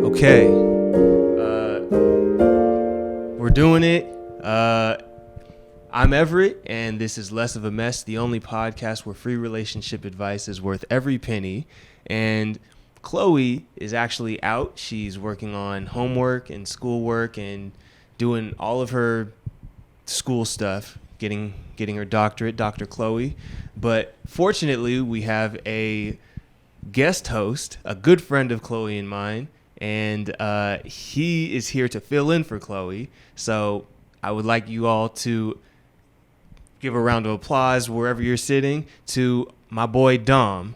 Okay. We're doing it. I'm Everett, and this is Less of a Mess, the only podcast where free relationship advice is worth every penny. And Chloe is actually out. She's working on homework and schoolwork and doing all of her school stuff, getting her doctorate, Dr. Chloe. But fortunately, we have a guest host, a good friend of Chloe and mine, and he is here to fill in for Chloe. So I would like you all to give a round of applause wherever you're sitting to my boy Dom.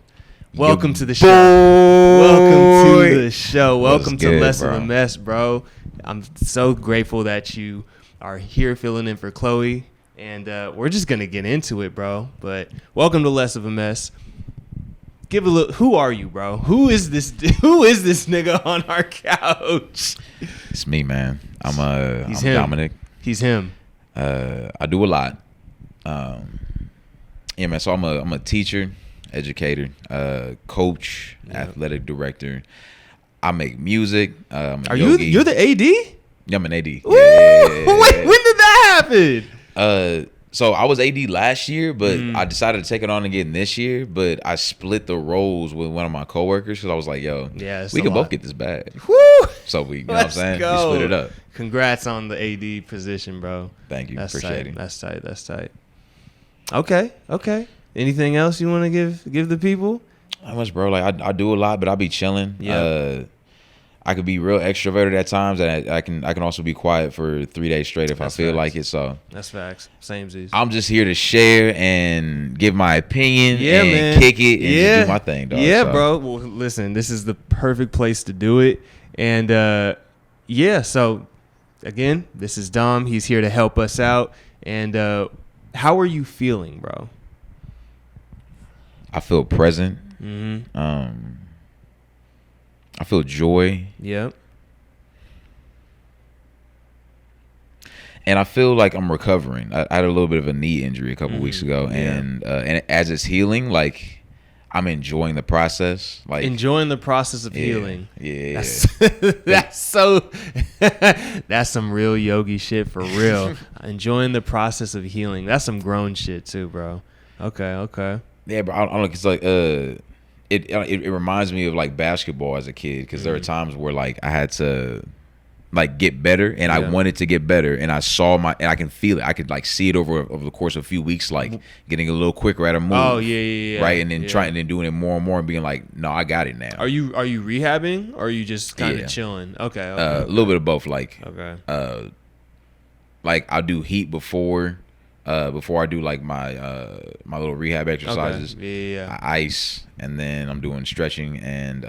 Welcome to the show. Welcome to the show. Welcome to Less of a Mess, bro. I'm so grateful that you are here filling in for Chloe, and we're just gonna get into it, bro. But welcome to Less of a Mess. Give a look. Who are you, bro? Who is this nigga on our couch? It's me, man. I'm him. Dominic. He's him. I do a lot. Yeah, man. So I'm a teacher, educator, coach, athletic director. I make music. I'm a Are yogi. you're the AD? Yeah, I'm an AD. Woo! Wait, when did that happen? So I was AD last year, but I decided to take it on again this year. But I split the roles with one of my coworkers because I was like, "Yo, we can both get this bag." Woo! So you know what I'm saying? We split it up. Congrats on the AD position, bro. Thank you. That's Appreciate tight. it. That's tight. Okay. Anything else you want to give the people? How much, bro? Like I do a lot, but I be chilling. Yeah. I could be real extroverted at times, and I can also be quiet for 3 days straight if I feel like it. So that's facts. Samesies. I'm just here to share and give my opinion, man. Kick it, and just do my thing, dog. Yeah, so. Bro. Well, listen, this is the perfect place to do it, and So again, this is Dom. He's here to help us out. And how are you feeling, bro? I feel present. Mm-hmm. I feel joy. Yep. And I feel like I'm recovering. I had a little bit of a knee injury a couple weeks ago, and as it's healing, like I'm enjoying the process. Like enjoying the process of healing. Yeah. That's some real yogi shit for real. Enjoying the process of healing. That's some grown shit too, bro. Okay. Yeah, but I don't know. It's like it reminds me of like basketball as a kid because there are times where like I had to like get better and I wanted to get better and I can feel it. I could like see it over the course of a few weeks, like getting a little quicker at a move. Oh yeah. Right, and then trying and doing it more and more and being like, no, I got it now. Are you rehabbing or are you just kind of chilling? Okay. A little bit of both. Like like I'll do heat before I do like my my little rehab exercises. Okay. Yeah. I ice and then I'm doing stretching and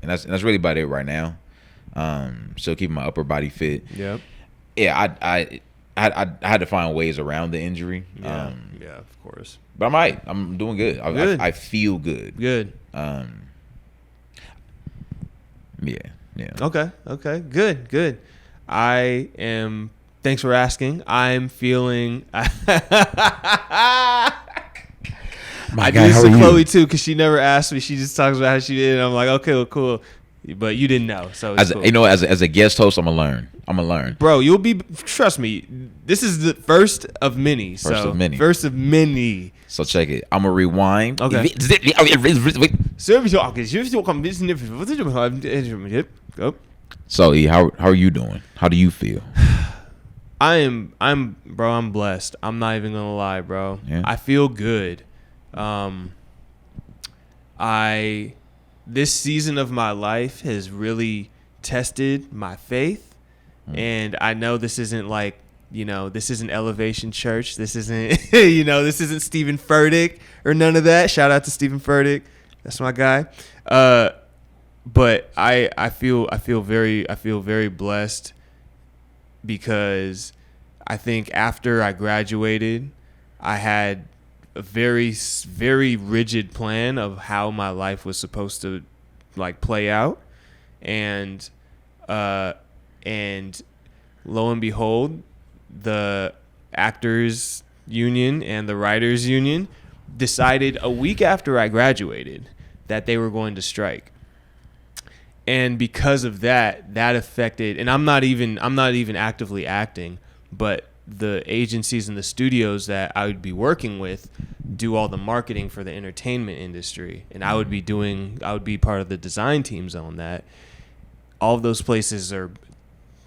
that's really about it right now. Still keeping my upper body fit. Yep. Yeah, I had to find ways around the injury. Yeah, of course. But I'm all right. I'm doing good. I feel good. Good. Yeah. Okay. Good. I am. Thanks for asking. I'm feeling. I do this to Chloe too because she never asked me. She just talks about how she did, and I'm like, okay, well, cool. But you didn't know, so it's cool. As a guest host, I'm gonna learn. Bro, you'll be. Trust me. This is the first of many. First of many. So check it. I'm gonna rewind. Okay. So E, how are you doing? How do you feel? I'm blessed. I'm not even gonna lie, bro. Yeah. I feel good. This season of my life has really tested my faith, and I know this isn't like, this isn't Elevation Church. This isn't, this isn't Stephen Furtick or none of that. Shout out to Stephen Furtick. That's my guy. But I feel very blessed because I think after I graduated, I had a very, very rigid plan of how my life was supposed to like play out. And lo and behold, the actors union and the writers union decided a week after I graduated that they were going to strike. And because of that affected, and I'm not even actively acting, but the agencies and the studios that I would be working with do all the marketing for the entertainment industry, and I would be part of the design teams on that. All of those places are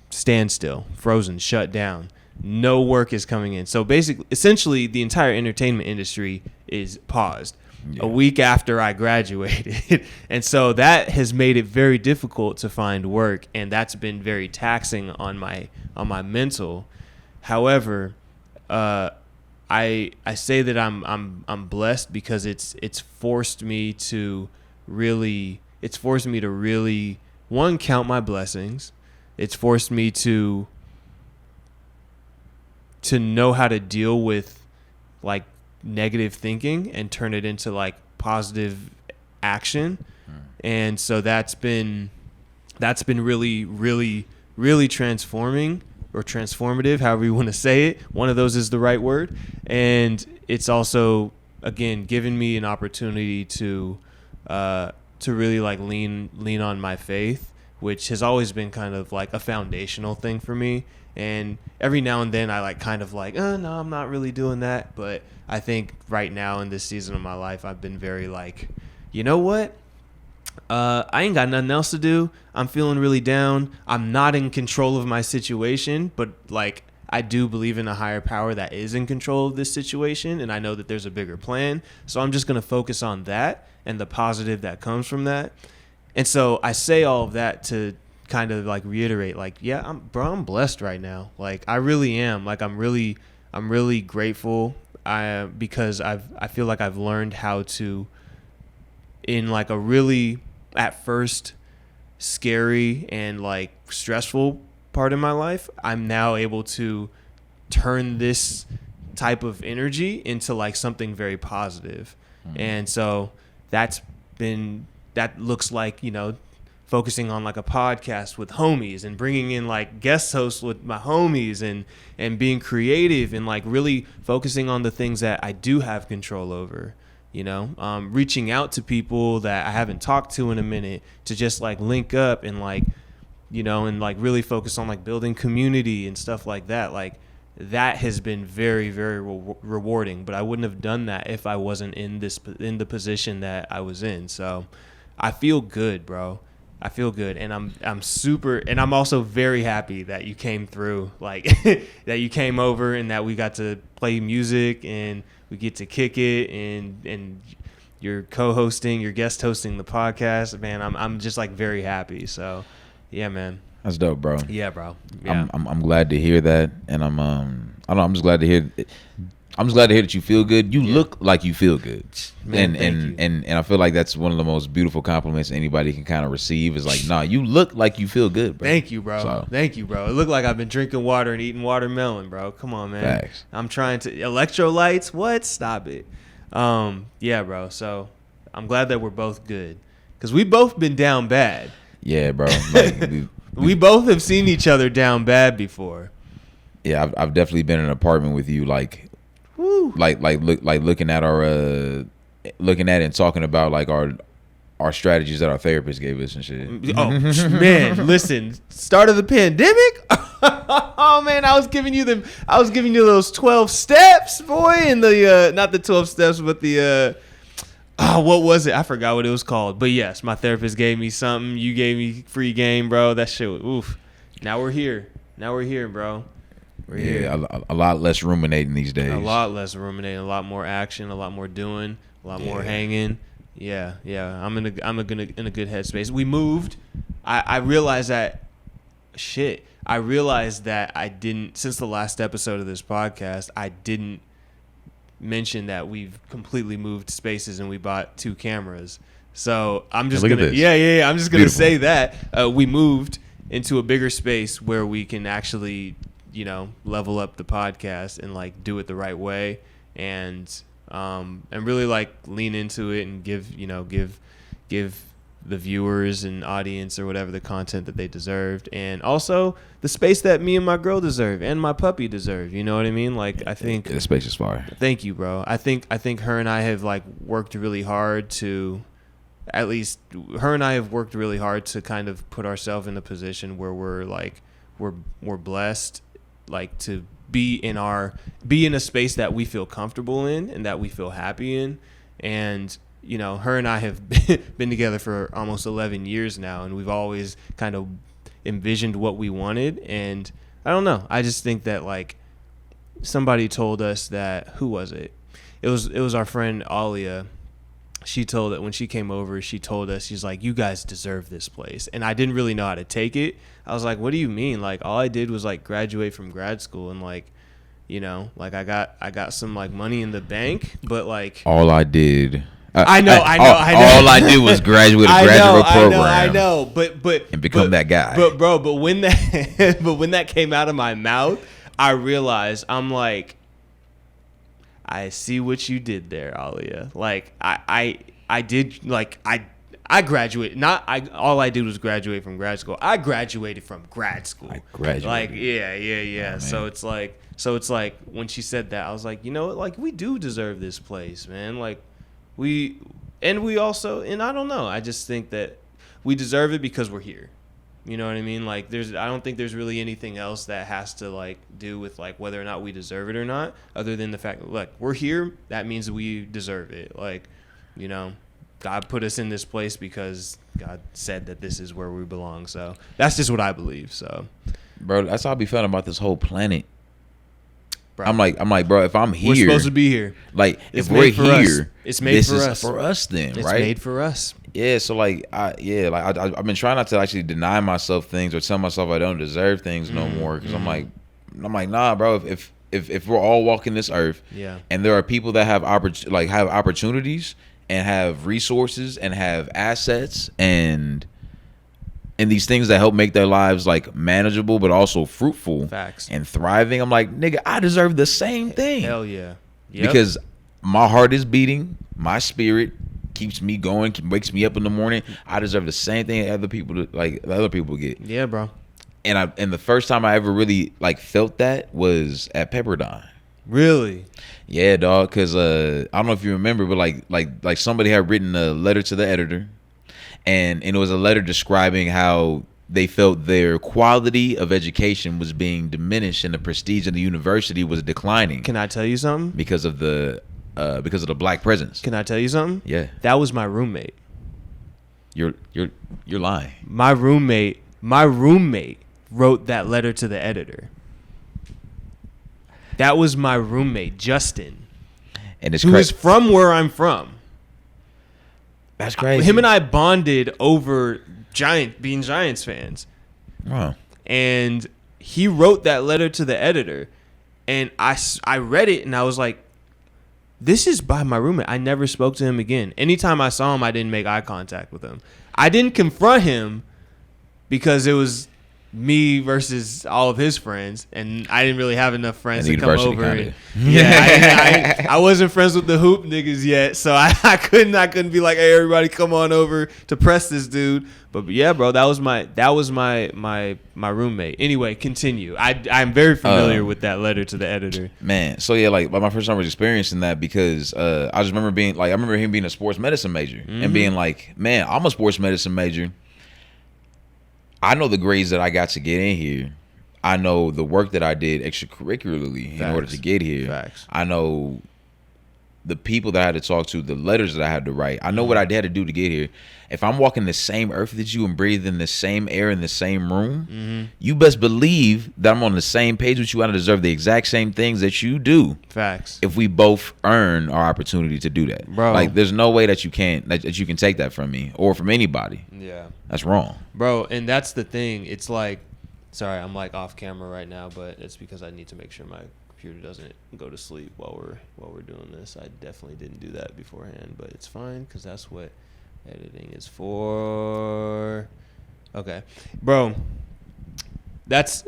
standstill, frozen, shut down. No work is coming in. So essentially the entire entertainment industry is paused a week after I graduated. And so that has made it very difficult to find work, and that's been very taxing on my mental. However, I say that I'm blessed because it's forced me to really one, count my blessings. It's forced me to know how to deal with like negative thinking and turn it into like positive action. And so that's been really, really, really transforming, or transformative, however you want to say it. One of those is the right word. And it's also, again, given me an opportunity to really like lean on my faith, which has always been kind of like a foundational thing for me. And every now and then I like kind of like, no, I'm not really doing that. But I think right now in this season of my life, I've been very like, you know what? I ain't got nothing else to do. I'm feeling really down. I'm not in control of my situation, but like I do believe in a higher power that is in control of this situation, and I know that there's a bigger plan. So I'm just going to focus on that and the positive that comes from that. And so I say all of that to kind of like reiterate, like, yeah, I'm blessed right now. Like I really am. Like I'm really grateful. Because I feel like I've learned how to, in like a really at first scary and like stressful part of my life, I'm now able to turn this type of energy into like something very positive. And so that looks like, you know, focusing on like a podcast with homies and bringing in like guest hosts with my homies and being creative and like really focusing on the things that I do have control over. You know, reaching out to people that I haven't talked to in a minute to just like link up and like, you know, and like really focus on like building community and stuff like that. Like that has been very, very rewarding, but I wouldn't have done that if I wasn't in the position that I was in. So I feel good, bro. I feel good, and I'm super, and I'm also very happy that you came through, like that you came over and that we got to play music and we get to kick it, and you're co-hosting, you're guest hosting the podcast, man. I'm just like very happy. So, yeah, man. That's dope, bro. Yeah, bro. Yeah. I'm glad to hear that, and I'm just glad to hear. I'm just glad to hear that you feel good. You look like you feel good, man, and I feel like that's one of the most beautiful compliments anybody can kind of receive. Is like, nah, you look like you feel good, bro. Thank you, bro. So. Thank you, bro. It looked like I've been drinking water and eating watermelon, bro. Come on, man. Facts. I'm trying to electrolytes. What? Stop it. Yeah, bro. So I'm glad that we're both good, because we both been down bad. Yeah, bro. Like, we both have seen each other down bad before. Yeah, I've definitely been in an apartment with you, like. Woo. Like looking at and talking about like our strategies that our therapist gave us and shit. Oh man, listen, start of the pandemic. Oh man, I was giving you those 12 steps, boy, and the not the 12 steps, but the what was it? I forgot what it was called. But yes, my therapist gave me something. You gave me free game, bro. That shit. Oof. Now we're here, bro. Yeah, a lot less ruminating these days. A lot less ruminating, a lot more action, a lot more doing, a lot more hanging. Yeah. I'm in a good headspace. We moved. I realized that I didn't, since the last episode of this podcast, I didn't mention that we've completely moved spaces and we bought 2 cameras. So I'm just I'm just gonna say that we moved into a bigger space where we can actually, you know, level up the podcast and like do it the right way, and really like lean into it and give the viewers and audience or whatever the content that they deserved, and also the space that me and my girl deserve and my puppy deserve. You know what I mean? Like I think the space is fire. Thank you, bro. I think her and I have like worked really hard to at least her and I have worked really hard to kind of put ourselves in a position where we're blessed, like to be in a space that we feel comfortable in and that we feel happy in. And you know, her and I have been together for almost 11 years now, and we've always kind of envisioned what we wanted. And I don't know, I just think that like somebody told us that, who was it? It was our friend Alia. She told that when she came over, she told us, she's like, you guys deserve this place. And I didn't really know how to take it. I was like, what do you mean? Like, all I did was like graduate from grad school, and like, you know, like I got some like money in the bank, but like all I did. I know. All I did was graduate a graduate program. I know, but and become that guy. But when that came out of my mouth, I realized, I'm like, I see what you did there, Alia. Like I did, like I graduated. All I did was graduate from grad school. I graduated from grad school. I graduated. Like yeah. Oh, so it's like when she said that, I was like, you know what? Like we do deserve this place, man. Like we also, and I don't know. I just think that we deserve it because we're here. You know what I mean? Like I don't think there's really anything else that has to like do with like whether or not we deserve it or not, other than the fact that like we're here. That means we deserve it. Like, you know, God put us in this place because God said that this is where we belong. So that's just what I believe. So, bro, that's how I be feeling about this whole planet. Bro, I'm like, bro, if I'm here, we're supposed to be here. Like, if we're here, it's made for us. For us, then, it's right? It's made for us. Yeah. So like, I've been trying not to actually deny myself things or tell myself I don't deserve things no more, because I'm like, nah, bro. If we're all walking this earth, yeah, and there are people that have opportunities and have resources and have assets and these things that help make their lives like manageable but also fruitful. Facts. And thriving, I'm like, nigga, I deserve the same thing. Hell yeah. Yep. Because my heart is beating, my spirit keeps me going, wakes me up in the morning. I deserve the same thing that other people get. Yeah, bro. And the first time I ever really like felt that was at Pepperdine. Really? Yeah, dog. Because I don't know if you remember, but like somebody had written a letter to the editor, and it was a letter describing how they felt their quality of education was being diminished and the prestige of the university was declining. Can I tell you something? Because of the black presence. Can I tell you something? Yeah. That was my roommate. You're lying. My roommate wrote that letter to the editor. That was my roommate, Justin. And it's who is from where I'm from. That's crazy. Him and I bonded over being Giants fans. Wow. And he wrote that letter to the editor. And I read it and I was like, this is by my roommate. I never spoke to him again. Anytime I saw him, I didn't make eye contact with him. I didn't confront him because it was me versus all of his friends, and I didn't really have enough friends to come over. I wasn't friends with the hoop niggas yet, so I couldn't be like, hey, everybody, come on over to press this dude. But yeah, bro, that was my roommate. Anyway, continue. I'm very familiar with that letter to the editor. Man, so yeah, like my first time was experiencing that because I just remember I remember him being a sports medicine major and being like, man, I'm a sports medicine major. I know the grades that I got to get in here. I know the work that I did extracurricularly in order to get here. Facts. I know the people that I had to talk to, the letters that I had to write. I know what I had to do to get here. If I'm walking the same earth that you and breathing the same air in the same room, you best believe that I'm on the same page with you. I deserve the exact same things that you do. Facts. If we both earn our opportunity to do that, bro. Like, there's no way that you can take that from me or from anybody. Yeah, that's wrong, bro. And that's the thing. It's like, sorry, I'm like off camera right now, but it's because I need to make sure my computer doesn't go to sleep while we're doing this. I definitely didn't do that beforehand, but it's fine because that's what editing is for. Okay, bro. That's,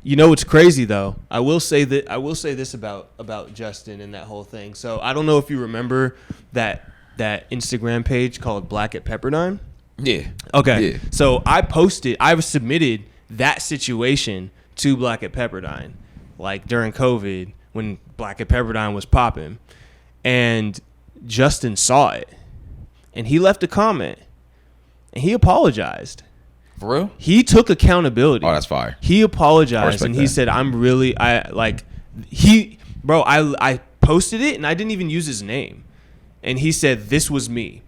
you know, it's crazy though. I will say this about Justin and that whole thing. So I don't know if you remember that Instagram page called Black at Pepperdine. Yeah. Okay. Yeah. So I submitted that situation to Black at Pepperdine, like during COVID when Black at Pepperdine was popping, and Justin saw it. and he left a comment, and he apologized. For real? He took accountability. Oh, that's fire. He apologized, and he said, I posted it, and I didn't even use his name. And he said, this was me.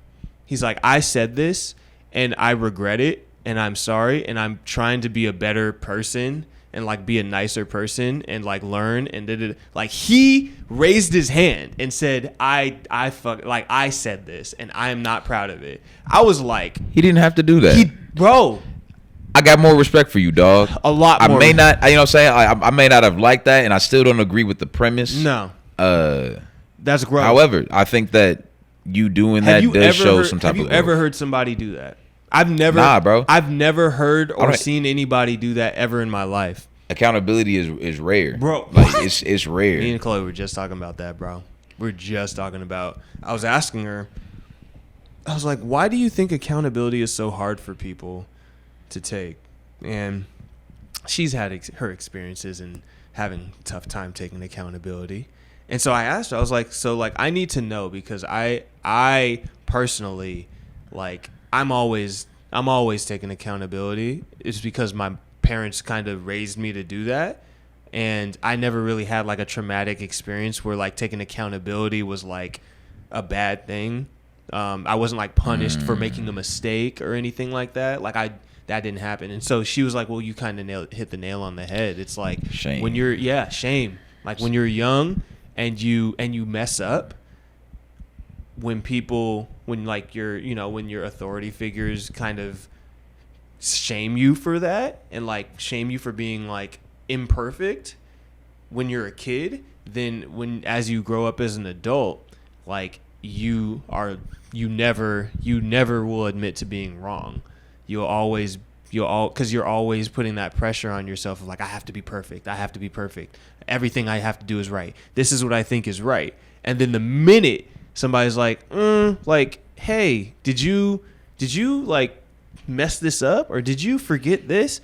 He's like, I said this, and I regret it, and I'm sorry, and I'm trying to be a better person and like be a nicer person and like learn and did it. Like he raised his hand and said, I said this, and I am not proud of it. I was like, he didn't have to do that. Bro, I got more respect for you, dog. A lot more. I may not, you know what I'm saying? I may not have liked that, and I still don't agree with the premise. No. That's gross. However, I think that you doing that does show some type of growth. Have you ever heard somebody do that? I've never heard or seen anybody do that ever in my life. Accountability is rare. Bro. Like it's rare. Me and Chloe were just talking about that, bro. We're just talking about, I was asking her, I was like, why do you think accountability is so hard for people to take? And she's had her experiences and having a tough time taking accountability. And so I asked her, I was like, so like I need to know, because I personally, like I'm always taking accountability. It's because my parents kind of raised me to do that, and I never really had like a traumatic experience where like taking accountability was like a bad thing. I wasn't like punished for making a mistake or anything like that. Like that didn't happen. And so she was like, well, you kind of hit the nail on the head. It's like shame. When you're shame. Like when you're young and you mess up, when your authority figures kind of shame you for that and like shame you for being like imperfect when you're a kid, then as you grow up as an adult, like you never will admit to being wrong. Because you're always putting that pressure on yourself of like, I have to be perfect. Everything I have to do is right. This is what I think is right. And then the minute somebody's like, hey, did you like mess this up, or did you forget this?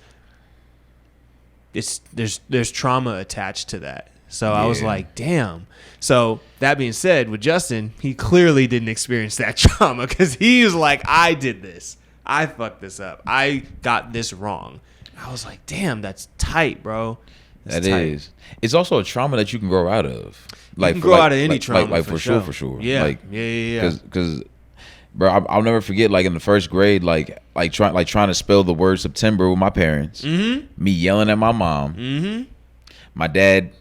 There's trauma attached to that. So yeah. I was like, damn. So that being said, with Justin, he clearly didn't experience that trauma, because he was like, I did this. I fucked this up. I got this wrong. I was like, damn, that's tight, bro. That is. It's also a trauma that you can grow out of. Like you can grow out of any trauma, like for sure. Yeah, like, yeah. Because, bro, I'll never forget. Like in the first grade, like trying to spell the word September with my parents. Mm-hmm. Me yelling at my mom. Mm-hmm. My dad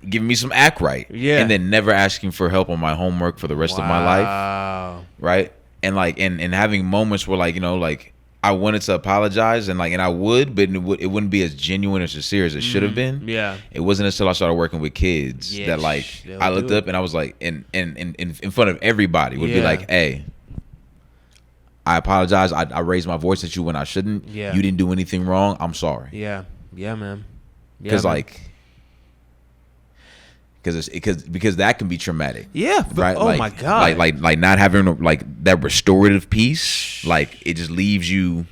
giving me some act right. Yeah. And then never asking for help on my homework for the rest of my life. Wow. Right. And like and having moments where like, you know, like I wanted to apologize and I would, but it wouldn't be as genuine or sincere as it should have been. Yeah. It wasn't until I started working with kids that like I looked up and I was like in front of everybody would be like, hey, I apologize. I raised my voice at you when I shouldn't. Yeah. You didn't do anything wrong. I'm sorry. Yeah. Yeah, man. Because because that can be traumatic. Yeah. Right. Oh my God. Like not having like that restorative piece. Like it just leaves you.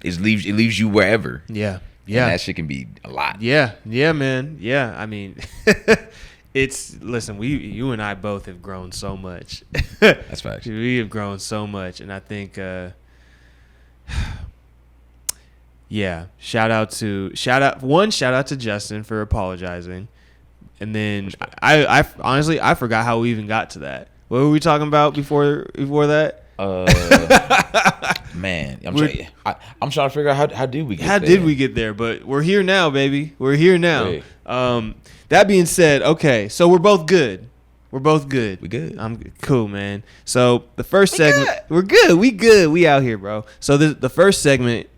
It leaves you wherever. Yeah. Yeah. And that shit can be a lot. Yeah. Yeah, man. Yeah. I mean, listen. You and I both have grown so much. That's facts. We have grown so much, and I think. Yeah. Shout out to Justin for apologizing. And then I honestly forgot how we even got to that. What were we talking about before that? Man, I'm trying to figure out how did we get there? How did we get there? But we're here now, baby. We're here now. Wait. That being said, okay, so we're both good. We good. I'm cool, man. So the first segment, we're good. We out here, bro. So the first segment,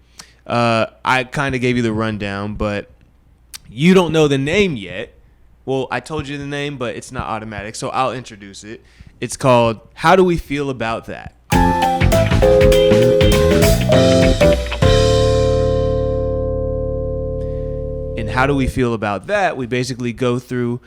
I kind of gave you the rundown, but you don't know the name yet. Well, I told you the name, but it's not automatic, so I'll introduce it. It's called How Do We Feel About That? And how do we feel about that? We basically go through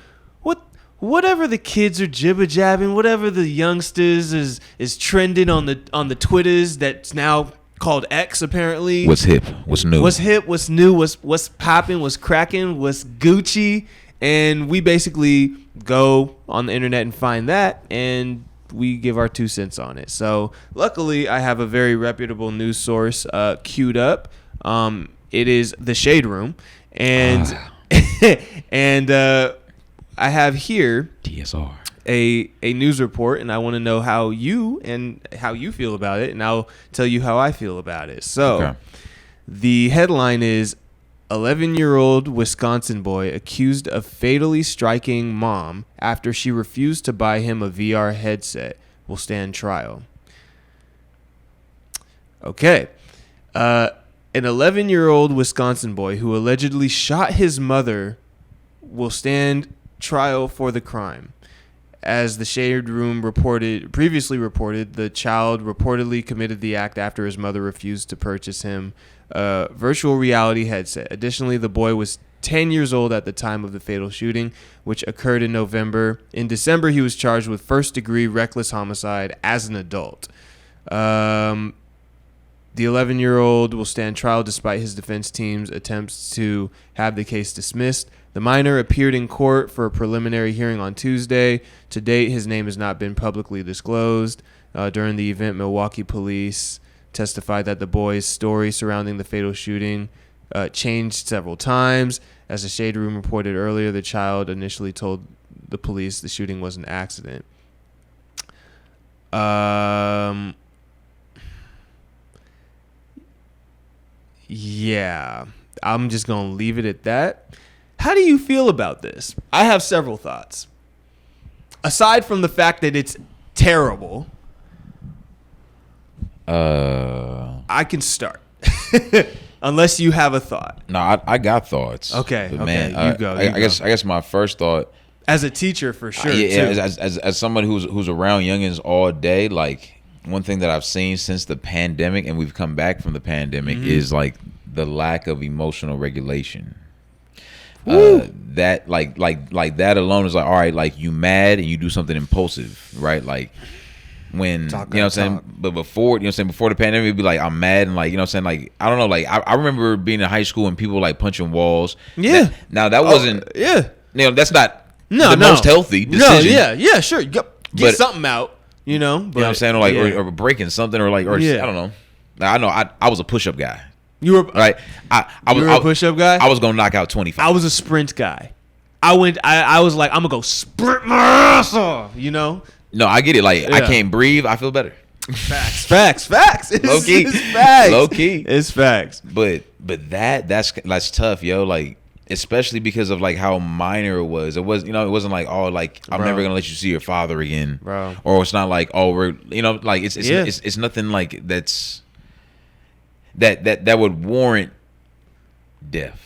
whatever the kids are jibber-jabbing, whatever the youngsters is trending on the Twitters that's now called X, apparently. What's hip? What's new? What's new? What's popping? What's cracking? What's Gucci? And we basically go on the internet and find that, and we give our 2 cents on it. So luckily, I have a very reputable news source queued up. It is the Shade Room, and and I have here DSR a news report, and I want to know how you feel about it, and I'll tell you how I feel about it. So, The headline is 11-year-old Wisconsin boy accused of fatally striking mom after she refused to buy him a VR headset will stand trial. Okay. An 11-year-old Wisconsin boy who allegedly shot his mother will stand trial for the crime. As the Shade Room previously reported, the child reportedly committed the act after his mother refused to purchase him a virtual reality headset. Additionally, the boy was 10 years old at the time of the fatal shooting, which occurred in November. In December, he was charged with first-degree reckless homicide as an adult. The 11-year-old will stand trial despite his defense team's attempts to have the case dismissed. The minor appeared in court for a preliminary hearing on Tuesday. To date, his name has not been publicly disclosed. During the event, Milwaukee police testified that the boy's story surrounding the fatal shooting changed several times. As the Shade Room reported earlier, the child initially told the police the shooting was an accident. Yeah, I'm just going to leave it at that. How do you feel about this? I have several thoughts. Aside from the fact that it's terrible, I can start. Unless you have a thought. No, I got thoughts. Okay, but okay, man, you go. I guess my first thought, as a teacher, for sure. As someone who's around youngins all day, like one thing that I've seen since the pandemic, and we've come back from the pandemic, is like the lack of emotional regulation. That like that alone is like, all right, like you mad and you do something impulsive, right? Like when you know what I'm saying, but before, you know what I'm saying, before the pandemic, it'd be like I'm mad and like, you know what I'm saying, like I don't know, like I remember being in high school and people like punching walls. Yeah. Now that wasn't you know, that's not the most healthy decision. No, sure. Get something out, you know. But, you know what I'm saying, or like or breaking something, or like I don't know. Now, I know I was a push-up guy. You were right. I was a push-up guy. I was gonna knock out 25. I was a sprint guy. I was like, I'm gonna go sprint my ass off. You know. No, I get it. Like I can't breathe. I feel better. Facts. Low key. It's facts. Low key. It's facts. But that's tough, yo. Like especially because of like how minor it was. It was, you know, it wasn't like, oh, like I'm never gonna let you see your father again, bro. Or it's not like, oh, we're, you know, like it's nothing like that would warrant death.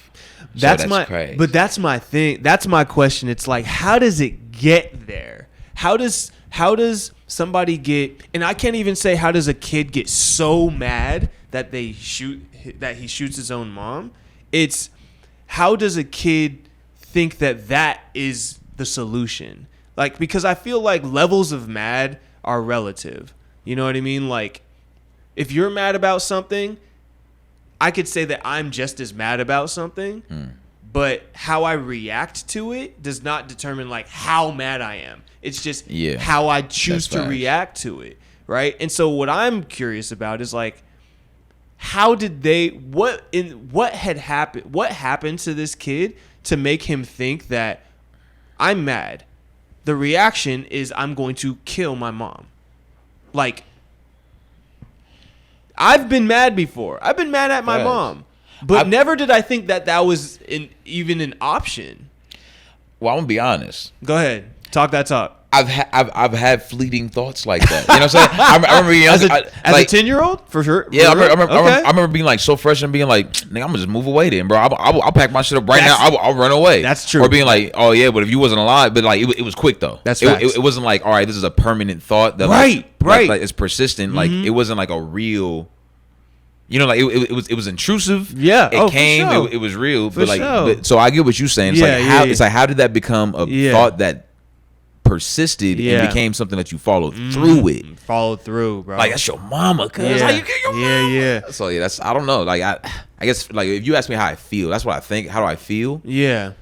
That's crazy. But that's my thing. That's my question. It's like, how does it get there? How does somebody get? And I can't even say how does a kid get so mad that he shoots his own mom. It's how does a kid think that is the solution? Like, because I feel like levels of mad are relative. You know what I mean? Like, if you're mad about something, I could say that I'm just as mad about something, but how I react to it does not determine like how mad I am. It's just how I choose to react to it, right? And so what I'm curious about is like, how did what had happened? What happened to this kid to make him think that I'm mad? The reaction is I'm going to kill my mom. Like, I've been mad before. I've been mad at my mom, but never did I think that was even an option. Well, I'm gonna be honest. Go ahead, talk that talk. I've had fleeting thoughts like that. You know what I'm saying? I remember being young, as a 10-year-old, for sure. Yeah, I remember being like so fresh and being like, "Nigga, I'm gonna just move away then, bro. I'll pack my shit up right now. I'll run away." That's true. Or being like, "Oh yeah, but if you wasn't alive," but like it was quick though. That's facts. It wasn't like, all right, this is a permanent thought that right. Like it's persistent. Like it wasn't like a real. You know, like it was intrusive. Yeah, it came. For sure. It was real. For but like, sure. so I get what you're saying. It's it's like how did that become a thought that persisted and became something that you followed through it? Followed through, bro. Like that's your mama, cuz. How you get your mama? Yeah. So that's I don't know. Like I guess like if you ask me how I feel, that's what I think. How do I feel? Yeah.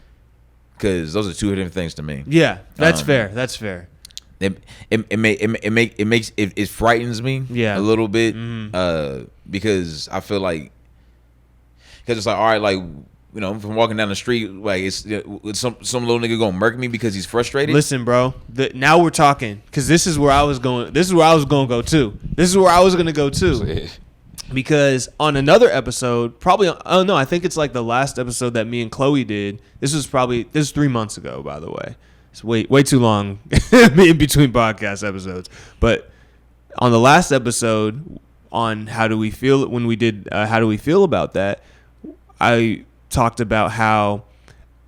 Because those are two different things to me. Yeah, that's fair. That's fair. it frightens me a little bit because I feel like it's like, all right, like, you know, if I'm walking down the street, like it's some little nigga gonna murk me because he's frustrated. Listen, bro, now we're talking, because this is where I was going. This is where I was gonna go too. This is where I was gonna go too. Because on another episode, probably, oh no, I think it's like the last episode that me and Chloe did. This was 3 months ago, by the way. It's way too long in between podcast episodes. But on the last episode on how do we feel when we did how do we feel about that, I talked about how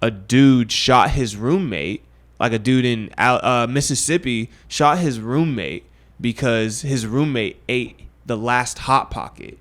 a dude shot his roommate, like a dude in Mississippi shot his roommate because his roommate ate the last Hot Pocket.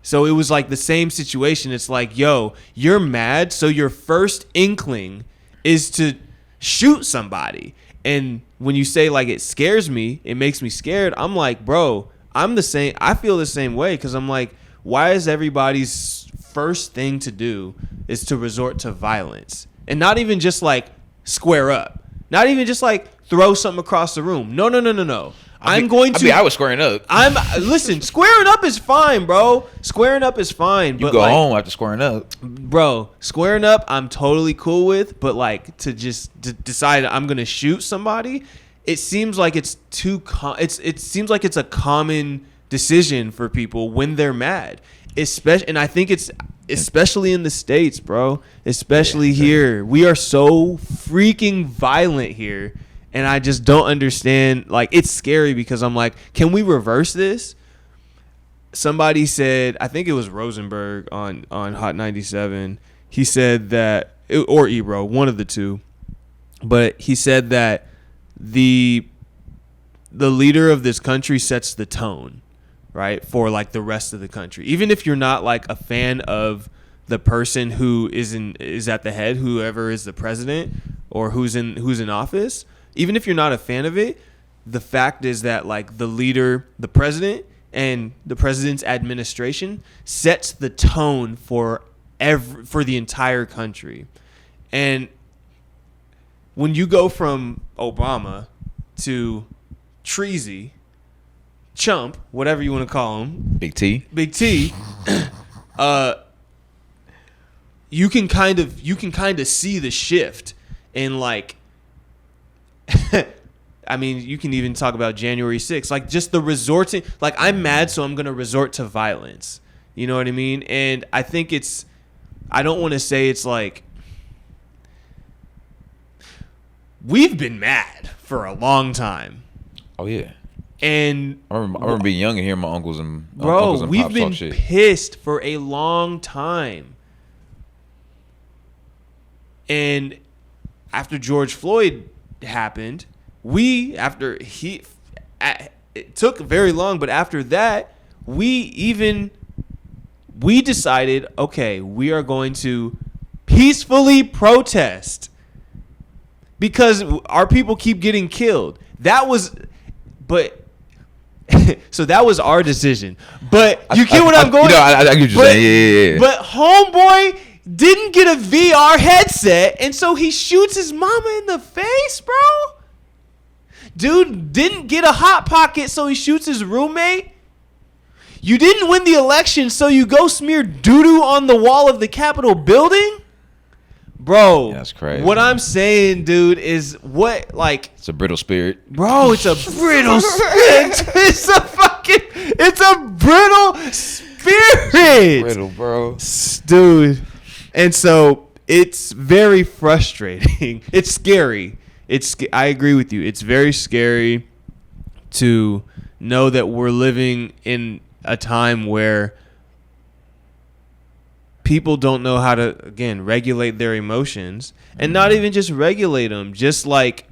So it was like the same situation. It's like, yo, you're mad, so your first inkling is to shoot somebody. And when you say like it scares me, it makes me scared, I'm like, bro, I'm the same. I feel the same way, because I'm like, why is everybody's first thing to do is to resort to violence? And not even just like square up, not even just like throw something across the room. No. I was squaring up. Listen, squaring up is fine, bro. Squaring up is fine. You go home after squaring up. Bro, squaring up, I'm totally cool with. But like to decide I'm going to shoot somebody, it seems like it's it seems like it's a common decision for people when they're mad. And I think it's especially in the States, bro. Especially here. We are so freaking violent here. And I just don't understand. Like, it's scary because I'm like, can we reverse this? Somebody said, I think it was Rosenberg on Hot 97. He said that, or Ebro, one of the two. But he said that the leader of this country sets the tone, right, for like the rest of the country. Even if you're not like a fan of the person who is at the head, whoever is the president or who's in office. Even if you're not a fan of it, the fact is that like the leader, the president, and the president's administration sets the tone for the entire country. And when you go from Obama to Treasy, Chump, whatever you want to call him, Big T, you can kind of see the shift in like. I mean, you can even talk about January 6th, like just the resorting, like I'm mad, so I'm going to resort to violence. You know what I mean? And I think I don't want to say it's like, we've been mad for a long time. Oh yeah. And I remember being young and hearing my uncles and we've pops been talk shit. pissed for a long time. And after George Floyd happened, it took very long, but after that we decided, okay, we are going to peacefully protest because our people keep getting killed. So that was our decision. But you get what I'm going? I get what you're saying. Yeah. But homeboy didn't get a VR headset, and so he shoots his mama in the face, bro. Dude didn't get a Hot Pocket, so he shoots his roommate. You didn't win the election, so you go smear doo-doo on the wall of the Capitol building? Bro, that's crazy. What I'm saying, dude, is what, like... It's a brittle spirit. Bro, it's a brittle spirit. It's a brittle spirit. It's brittle, bro. Dude. And so it's very frustrating. It's scary. I agree with you. It's very scary to know that we're living in a time where people don't know how to, again, regulate their emotions, and not even just regulate them, just like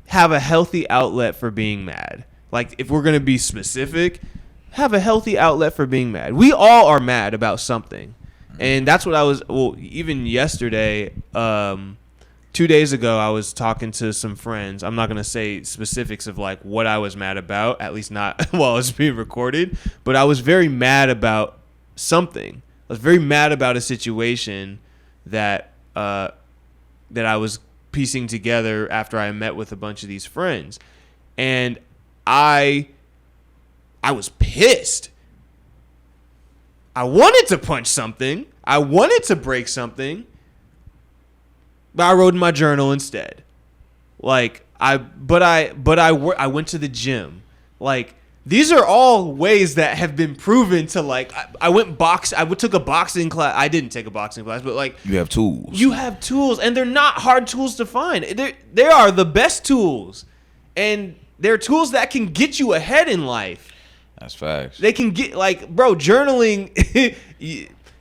have a healthy outlet for being mad. Like, if we're going to be specific, have a healthy outlet for being mad. We all are mad about something. And that's what even yesterday, 2 days ago, I was talking to some friends. I'm not going to say specifics of like what I was mad about, at least not while it was being recorded, but I was very mad about something. I was very mad about a situation that I was piecing together after I met with a bunch of these friends. And I was pissed. I wanted to punch something. I wanted to break something. But I wrote in my journal instead. Like I went to the gym. Like these are all ways that have been proven to like. I took a boxing class. I didn't take a boxing class, but like you have tools. You have tools, and they're not hard tools to find. They are the best tools, and they're tools that can get you ahead in life. That's facts. They can get like, bro, journaling.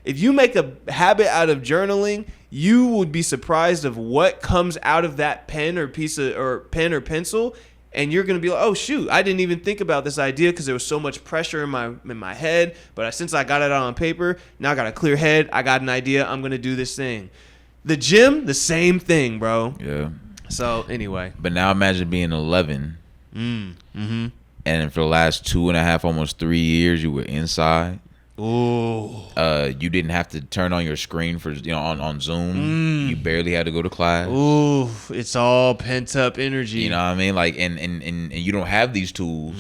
If you make a habit out of journaling, you would be surprised of what comes out of that pen or pen or pencil, and you're gonna be like, oh shoot, I didn't even think about this idea because there was so much pressure in my head. But since I got it out on paper, now I got a clear head. I got an idea. I'm gonna do this thing. The gym, the same thing, bro. Yeah. So anyway, but now imagine being 11, and for the last 2.5, almost 3 years, you were inside. Ooh. You didn't have to turn on your screen for on Zoom. You barely had to go to class. Ooh, it's all pent up energy. You know what I mean? Like, and you don't have these tools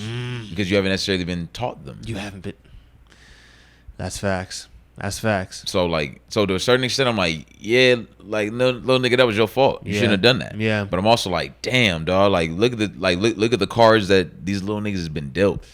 because you haven't necessarily been taught them. You haven't been. That's facts. That's facts. So to a certain extent, I'm like, yeah, like no, little nigga, that was your fault. You shouldn't have done that. Yeah. But I'm also like, damn, dog. Like, look at the cards that these little niggas has been dealt.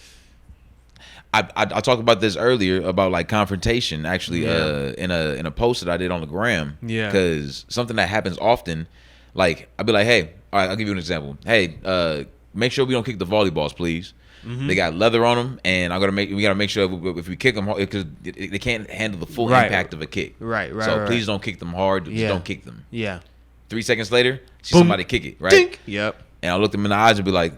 I talked about this earlier about like confrontation actually in a post that I did on the gram. Yeah. Because something that happens often, like I'd be like, hey, all right, I'll give you an example. Hey, make sure we don't kick the volleyballs, please. They got leather on them, and we gotta make sure if we kick them hard, because they can't handle the full impact of a kick. Right. So please don't kick them hard. Just Yeah. don't kick them. Yeah. 3 seconds later, see Boom. somebody kick it. Right. Dink. Yep. And I look them in the eyes and be like,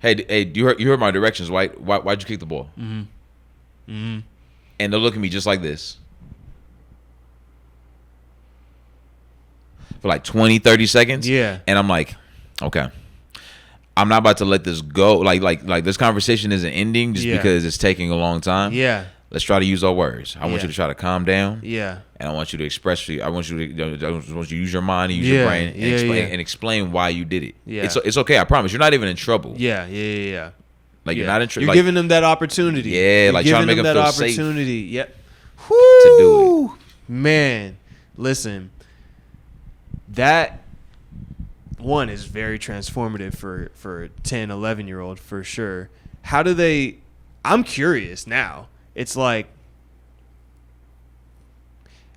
hey, you heard my directions, right? Why'd you kick the ball? And they'll look at me just like this for like 20, 30 seconds. Yeah. And I'm like, okay, I'm not about to let this go. Like this conversation isn't ending just because it's taking a long time. Yeah. Let's try to use our words. I want you to try to calm down. Yeah. And I want you to express. I want you to use your mind and use your brain and explain why you did it. Yeah. It's okay. I promise. You're not even in trouble. Yeah. Like you're not in trouble. You're giving them that opportunity. Yeah. You're like trying to make them that feel opportunity. safe. Yep. To do it. Man, listen. That one is very transformative for 10, 11-year-old for sure. How do they? I'm curious now. It's like,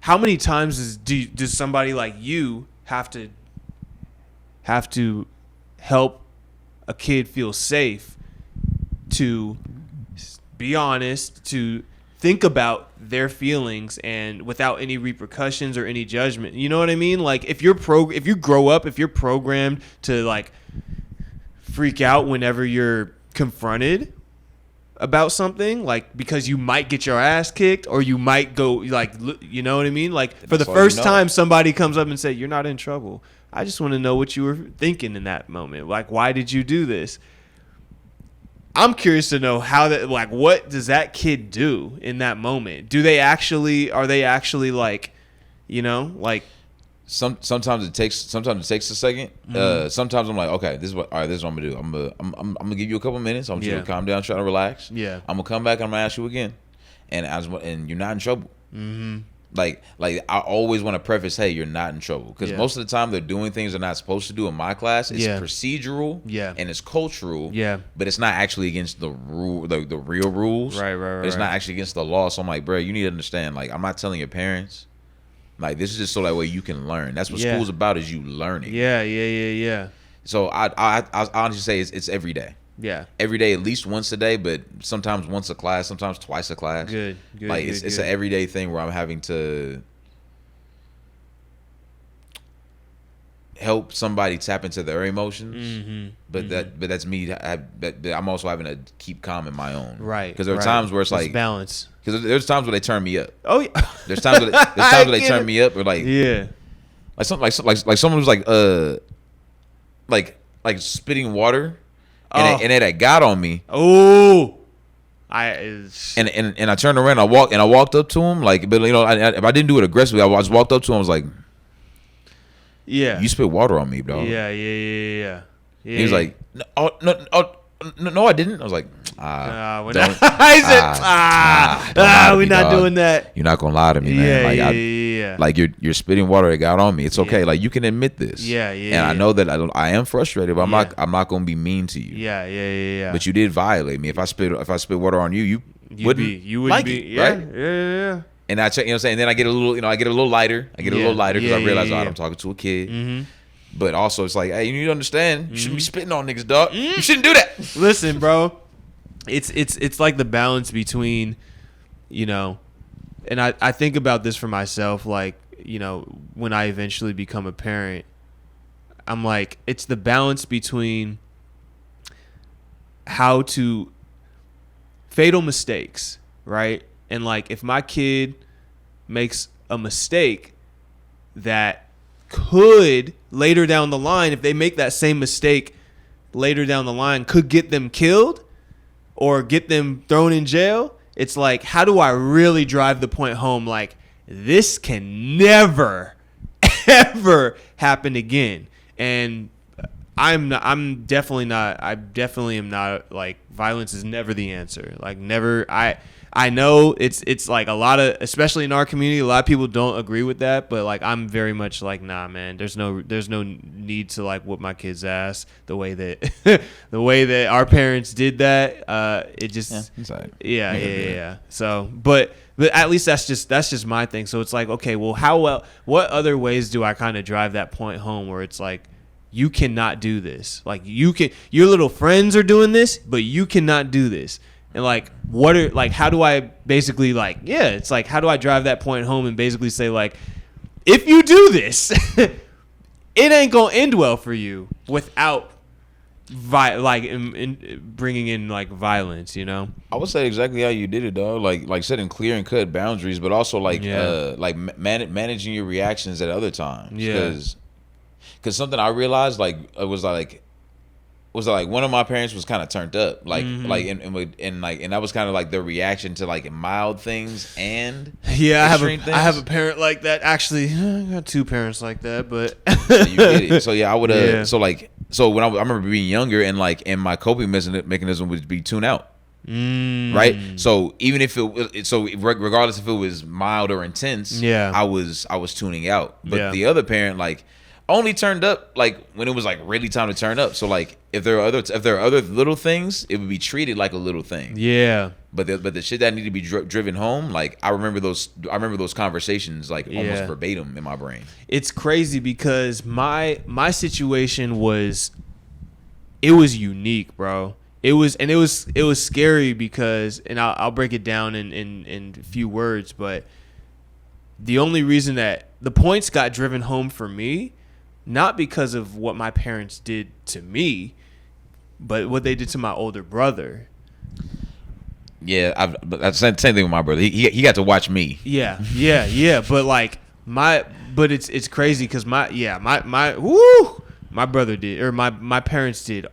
how many times does somebody like you have to help a kid feel safe to be honest, to think about their feelings and without any repercussions or any judgment? You know what I mean? Like if you grow up, if you're programmed to like freak out whenever you're confronted about something, like because you might get your ass kicked or you might go like, you know what I mean? Like for the first time somebody comes up and say, you're not in trouble. I just want to know what you were thinking in that moment. Like, why did you do this? I'm curious to know how that, like, what does that kid do in that moment? Are they actually like, you know, like, sometimes it takes a second. Sometimes I'm like, okay, this is what I'm gonna do. I'm gonna give you a couple minutes. I want you to calm down, try to relax. Yeah. I'm gonna come back and I'm gonna ask you again, and you're not in trouble. Like I always want to preface, hey, you're not in trouble, because most of the time they're doing things they're not supposed to do in my class. It's procedural, and it's cultural, but it's not actually against the rule, the real rules, right. But it's not actually against the law. So I'm like, bro, you need to understand. Like, I'm not telling your parents. Like, this is just so that way you can learn. That's what school's about, is you learning. Yeah. So I honestly say it's every day. Yeah. Every day, at least once a day, but sometimes once a class, sometimes twice a class. Good. Like it's an everyday thing where I'm having to help somebody tap into their emotions. But that's me. I'm also having to keep calm in my own. Right. Because there are times where it's like balance. Because there's times where they turn me up. Oh yeah. There's times where they turn me up, or like like someone who's like spitting water. And they got on me. Oh, and I turned around. I walked up to him, like, but you know, if I didn't do it aggressively, I just walked up to him. I was like, Yeah. You spit water on me, dog. Yeah. He was like, no, I didn't. I was like, we're not. I said, we're not doing that. You're not gonna lie to me, man. Yeah. Like you're spitting water that got on me. It's okay. Like you can admit this. Yeah. And I know that I am frustrated, but I'm not gonna be mean to you. Yeah. But you did violate me. If I spit water on you, you wouldn't like it, yeah, right? Yeah. And I check, you know what I'm saying? And then I get a little lighter. I get a little lighter because I realize I'm talking to a kid. Mm-hmm. But also, it's like, hey, you need to understand, you shouldn't be spitting on niggas, dog. You shouldn't do that. Listen, bro, it's like the balance between, you know, and I think about this for myself, like, you know, when I eventually become a parent, I'm like, it's the balance between how to fatal mistakes, right? And like, if my kid makes a mistake that could later down the line, if they make that same mistake later down the line, could get them killed or get them thrown in jail. It's like, how do I really drive the point home? Like, this can never, ever happen again. And I definitely am not like, violence is never the answer. Like, never. I know it's like a lot of, especially in our community, a lot of people don't agree with that, but like, I'm very much like, nah, man, there's no need to like whoop my kid's ass the way that our parents did that. It just yeah. So, but at least that's just my thing. So it's like, okay, well, what other ways do I kind of drive that point home where it's like, you cannot do this. Like, your little friends are doing this, but you cannot do this. And like, how do I basically like, it's like, how do I drive that point home and basically say like, if you do this, it ain't gonna end well for you without bringing in like violence, you know? I would say exactly how you did it, dog. Like setting clear and cut boundaries, but also like managing your reactions at other times. Yeah. Because something I realized was like one of my parents was kind of turned up, and that was kind of like their reaction to like mild things and I have a parent like that. Actually, I got two parents like that, but you get it. So yeah, I would so when I remember being younger and my coping mechanism would be tune out. Right. So even if regardless if it was mild or intense, I was tuning out. But the other parent only turned up like when it was like really time to turn up. So like if there are other little things, it would be treated like a little thing. Yeah. But the shit that needed to be driven home, like I remember those conversations like almost verbatim in my brain. It's crazy because my situation was unique, bro. It was scary because, and I'll break it down in a few words, but the only reason that the points got driven home for me, not because of what my parents did to me, but what they did to my older brother. Yeah, but that's the same thing with my brother. He got to watch me. Yeah. But it's crazy because my brother did, or my parents did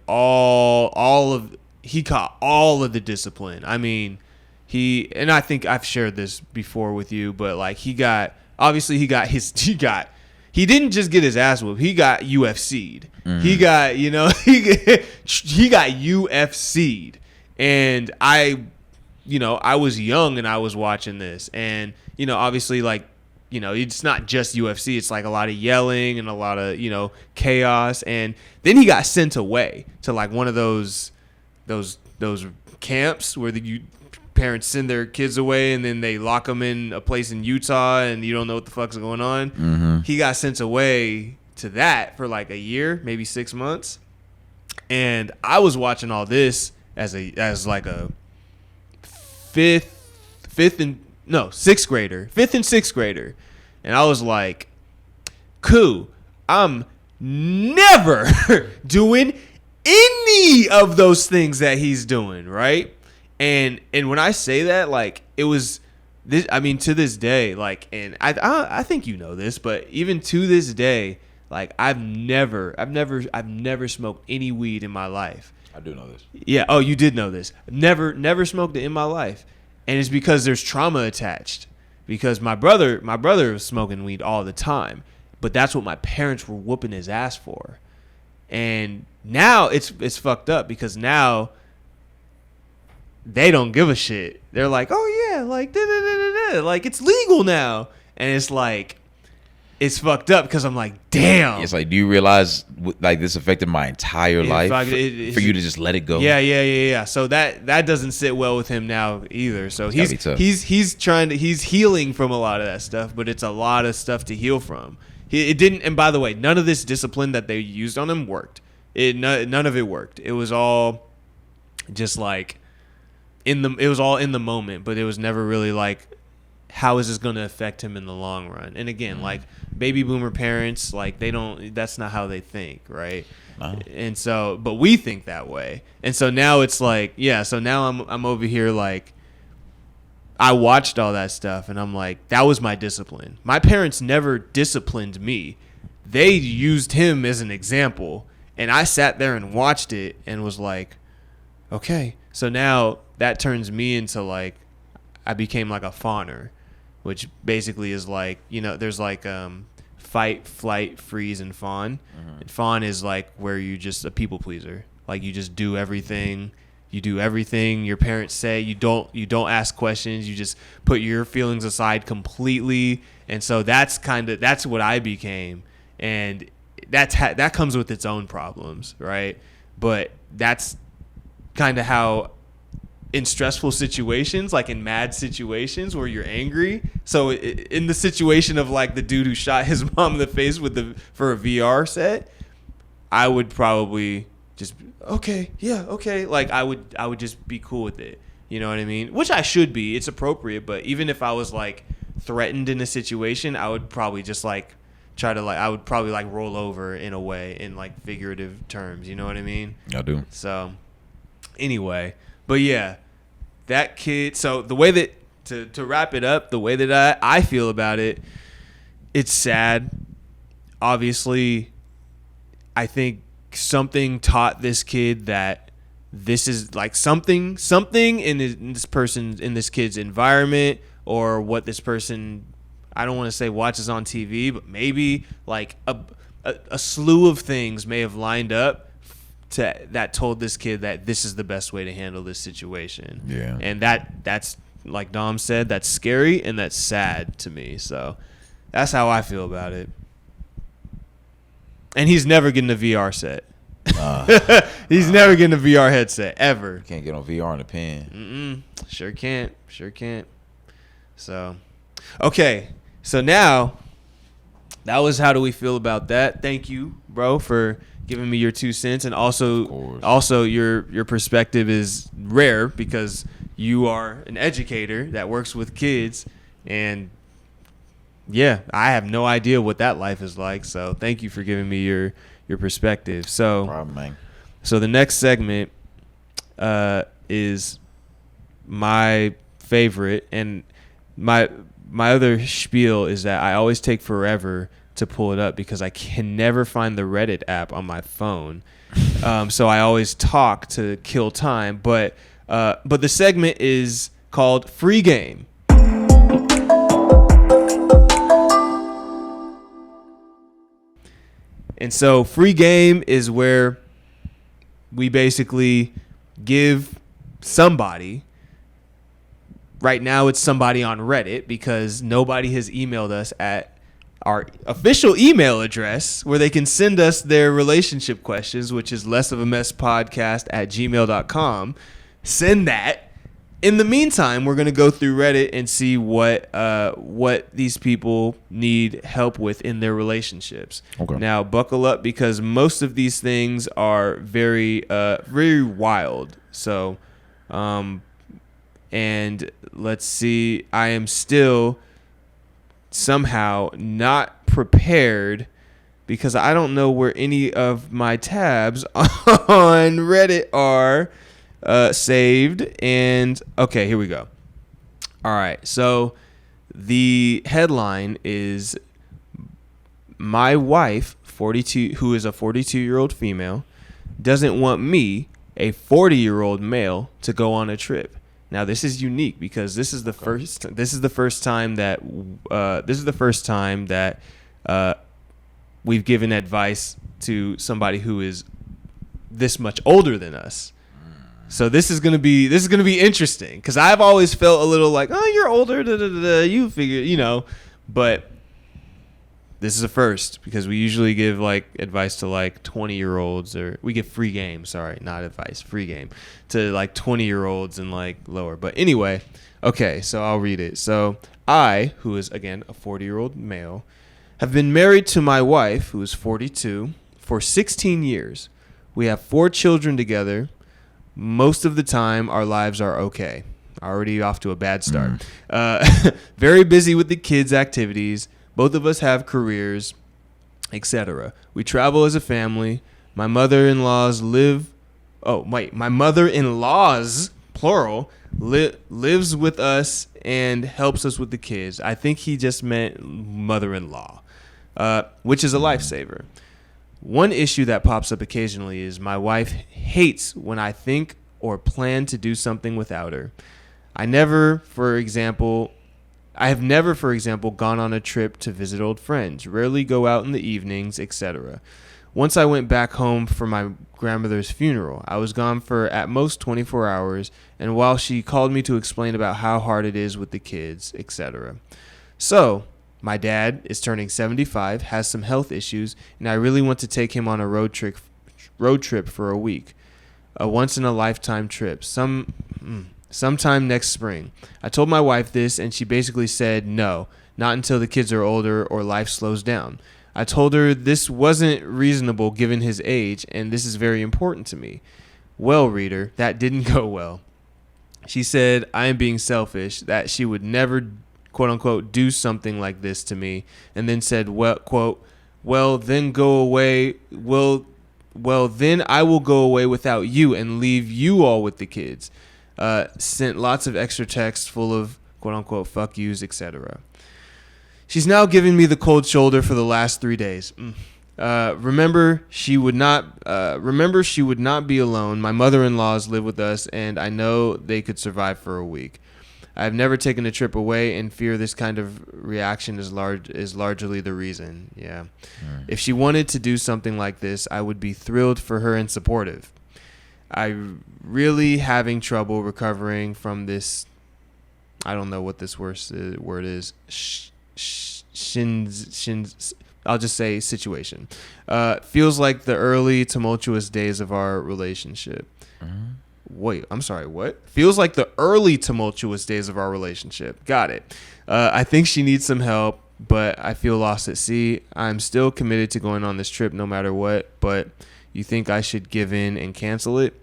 he caught all of the discipline. I mean, and I think I've shared this before with you, but like he didn't just get his ass whooped. He got UFC'd. Mm-hmm. He got UFC'd. And I was young and I was watching this, and obviously it's not just UFC. It's like a lot of yelling and a lot of chaos. And then he got sent away to like one of those camps where parents send their kids away and then they lock them in a place in Utah and you don't know what the fuck's going on. Mm-hmm. He got sent away to that for like a year, maybe 6 months. And I was watching all this as like a fifth and sixth grader. And I was like, cool, I'm never doing any of those things that he's doing, right? And when I say that, like, it was this, I mean, to this day, like, and I think you know this, but even to this day, like, I've never smoked any weed in my life. I do know this. Yeah. Oh, you did know this. Never smoked it in my life. And it's because there's trauma attached. Because my brother was smoking weed all the time. but that's what my parents were whooping his ass for. And now it's fucked up because now they don't give a shit. They're like, oh yeah, like like it's legal now, and it's like it's fucked up because I'm like, damn. It's like, do you realize like this affected my entire life for you to just let it go? Yeah. So that doesn't sit well with him now either. So he's healing from a lot of that stuff, but it's a lot of stuff to heal from. It didn't, and by the way, none of this discipline that they used on him worked. None of it worked. It was all just like it was all in the moment, but it was never really like, how is this going to affect him in the long run? And again, like baby boomer parents, like that's not how they think, right? No. And so, but we think that way. And so now it's like, yeah, so now I'm over here like, I watched all that stuff and I'm like, that was my discipline. My parents never disciplined me. They used him as an example. And I sat there and watched it and was like, okay. So now that turns me into like, I became like a fawner, which basically is like, there's like fight, flight, freeze, and fawn. Mm-hmm. And fawn is like where you just a people pleaser. Like you just do everything. You do everything your parents say. You don't ask questions. You just put your feelings aside completely. And so that's what I became. And that comes with its own problems, right? But that's kind of how, in stressful situations, like in mad situations where you're angry. So in the situation of like the dude who shot his mom in the face for a VR set, I would probably just okay. Like I would just be cool with it. You know what I mean? Which I should be. It's appropriate. But even if I was like threatened in a situation, I would probably just like I would probably like roll over in a way, in like figurative terms. You know what I mean? I do. So anyway. But yeah, that kid. So the way that to wrap it up, the way that I feel about it, it's sad. Obviously, I think something taught this kid that this is like something in this kid's environment, or what this person, I don't want to say watches on TV, but maybe like a slew of things may have lined up that told this kid that this is the best way to handle this situation. Yeah. And that's like Dom said, that's scary and that's sad to me. So that's how I feel about it. And he's never getting a VR set. He's never getting a VR headset ever. You can't get on VR in a pen. Sure can't. So, okay. So now, that was how do we feel about that. Thank you, bro, for giving me your 2 cents, and also your perspective is rare because you are an educator that works with kids, and yeah, I have no idea what that life is like. So thank you for giving me your perspective. So, no problem, man. So the next segment is my favorite, and my other spiel is that I always take forever to pull it up because I can never find the Reddit app on my phone. So I always talk to kill time. But the segment is called Free Game. And so Free Game is where we basically give somebody. Right now it's somebody on Reddit because nobody has emailed us at our official email address where they can send us their relationship questions, which is lessofamesspodcast@gmail.com. Send that. In the meantime, we're going to go through Reddit and see what these people need help with in their relationships. Okay. Now, buckle up because most of these things are very, very wild. So, and let's see, I am still somehow not prepared because I don't know where any of my tabs on Reddit are saved. And okay, here we go. All right, so the headline is my wife, 42, who is a 42-year-old female, doesn't want me, a 40-year-old male, to go on a trip. Now this is unique because this is the first time that we've given advice to somebody who is this much older than us. So this is gonna be interesting because I've always felt a little like, oh, you're older, you figure, but this is a first because we usually give like advice to like 20-year-olds, or we give free game. Sorry, not advice, free game to like 20-year-olds and like lower. But anyway, okay, so I'll read it. So I, who is again a 40-year-old male, have been married to my wife, who is 42, for 16 years. We have 4 children together. Most of the time, our lives are okay. Already off to a bad start. Very busy with the kids' activities. Both of us have careers, etc. We travel as a family. My mother-in-laws my mother-in-laws, plural, lives with us and helps us with the kids. I think he just meant mother-in-law, which is a lifesaver. One issue that pops up occasionally is my wife hates when I think or plan to do something without her. I have never, for example, gone on a trip to visit old friends, rarely go out in the evenings, etc. Once I went back home for my grandmother's funeral. I was gone for at most 24 hours, and while she called me to explain about how hard it is with the kids, etc. So, my dad is turning 75, has some health issues, and I really want to take him on a road trip for a week. A once-in-a-lifetime trip. Sometime next spring. I told my wife this, and she basically said no, not until the kids are older or life slows down. I told her this wasn't reasonable given his age, and this is very important to me. Well, reader, that didn't go well. She said I am being selfish, that she would never quote-unquote, do something like this to me, and then said, well, quote, well, then go away, well, then I will go away without you and leave you all with the kids. Sent lots of extra texts full of, quote-unquote, fuck yous, etc. She's now giving me the cold shoulder for the last 3 days. Remember, she would not be alone. My mother-in-laws live with us, and I know they could survive for a week. I've never taken a trip away and fear this kind of reaction is largely the reason. Yeah. If she wanted to do something like this, I would be thrilled for her and supportive. I'm really having trouble recovering from this. I don't know what this word is. I'll just say situation. Feels like the early tumultuous days of our relationship. Wait, I'm sorry, what? Feels like the early tumultuous days of our relationship. Got it. I think she needs some help, but I feel lost at sea. I'm still committed to going on this trip no matter what, but you think I should give in and cancel it?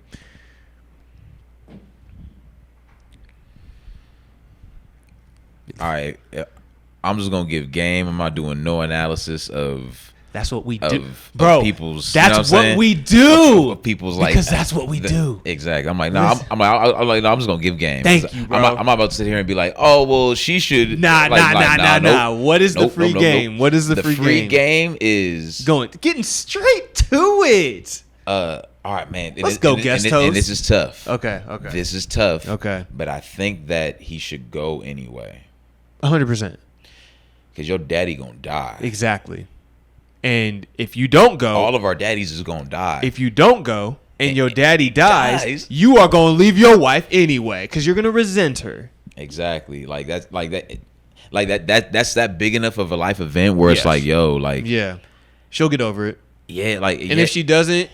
All right. I'm just going to give game. I'm not doing no analysis of... That's what we do, bro. People's, that's what we do. Of people's like, because that's what we do. Exactly. I'm like, no. I'm just gonna give game. Thank you, bro. I'm not about to sit here and be like, oh, well, she should. Nah. What is the free game? What is the free game? The free game is getting straight to it. All right, man. Let's go, guest host. And this is tough. Okay. This is tough. Okay. But I think that he should go anyway. 100%. Because your daddy gonna die. Exactly. And if you don't go, all of our daddies is gonna die. If you don't go and your daddy dies, you are gonna leave your wife anyway because you're gonna resent her. Exactly. That's that big enough of a life event where it's like, yo, like, yeah, she'll get over it. Yeah, like, and if she doesn't,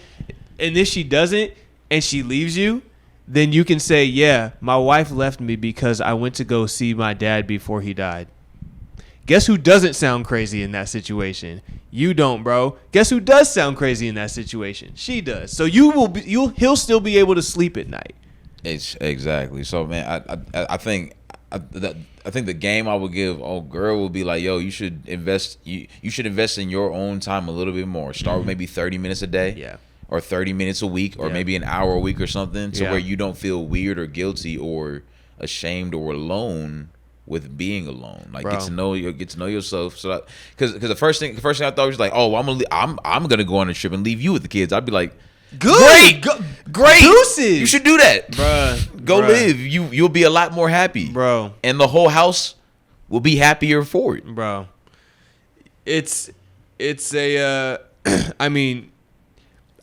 and she leaves you, then you can say, yeah, my wife left me because I went to go see my dad before he died. Guess who doesn't sound crazy in that situation? You don't, bro. Guess who does sound crazy in that situation? She does. So he'll still be able to sleep at night. It's exactly. So, man, I think the game I would give old girl would be like, yo, you should invest. You should invest in your own time a little bit more. Start with maybe 30 minutes a day. Yeah. Or 30 minutes a week, or maybe an hour a week or something, to where you don't feel weird or guilty or ashamed or alone with being alone. Like, get to know yourself. So that, because the first thing I thought was like, oh, I'm gonna go on a trip and leave you with the kids. I'd be like, great, great, deuces. You should do that, bruh. Go live. You'll be a lot more happy, bro, and the whole house will be happier for it, bro. It's It's a I mean,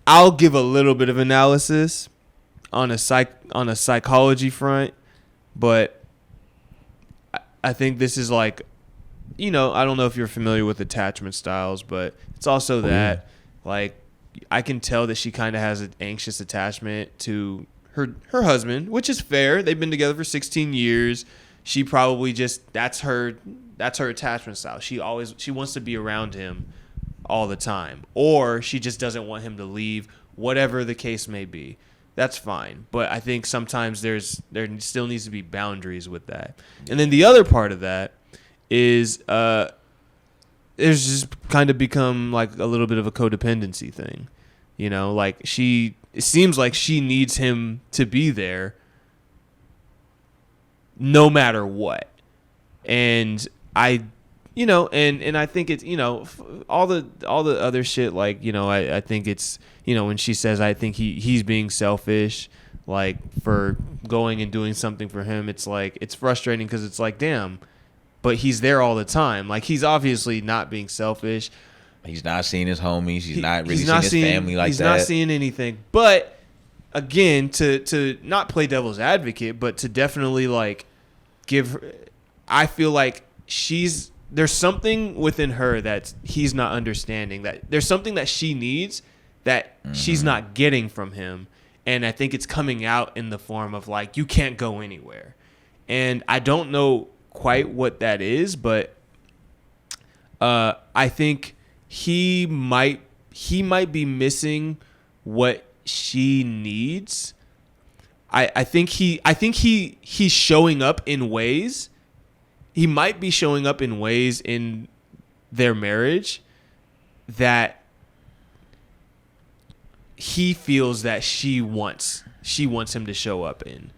I'll give a little bit of analysis on a psychology front, but I think this is like, I don't know if you're familiar with attachment styles, but it's also that like I can tell that she kind of has an anxious attachment to her husband, which is fair. They've been together for 16 years. She probably just that's her attachment style. She wants to be around him all the time, or she just doesn't want him to leave, whatever the case may be. That's fine, but I think sometimes there still needs to be boundaries with that. And then the other part of that is there's just kind of become like a little bit of a codependency thing, like it seems like she needs him to be there no matter what. And I think it's, all the other shit, like, I think it's, when she says, I think he's being selfish, like, for going and doing something for him, it's like, it's frustrating because it's like, damn, but he's there all the time. Like, he's obviously not being selfish. He's not seeing his homies. He's not really seeing his family like that. He's not seeing anything. But, again, to not play devil's advocate, but to definitely, like, I feel like there's something within her that he's not understanding, that there's something that she needs that she's not getting from him. And I think it's coming out in the form of like, you can't go anywhere. And I don't know quite what that is, but I think he might be missing what she needs. I think he's showing up in ways. He might be showing up in ways in their marriage that he feels that she wants him to show up in.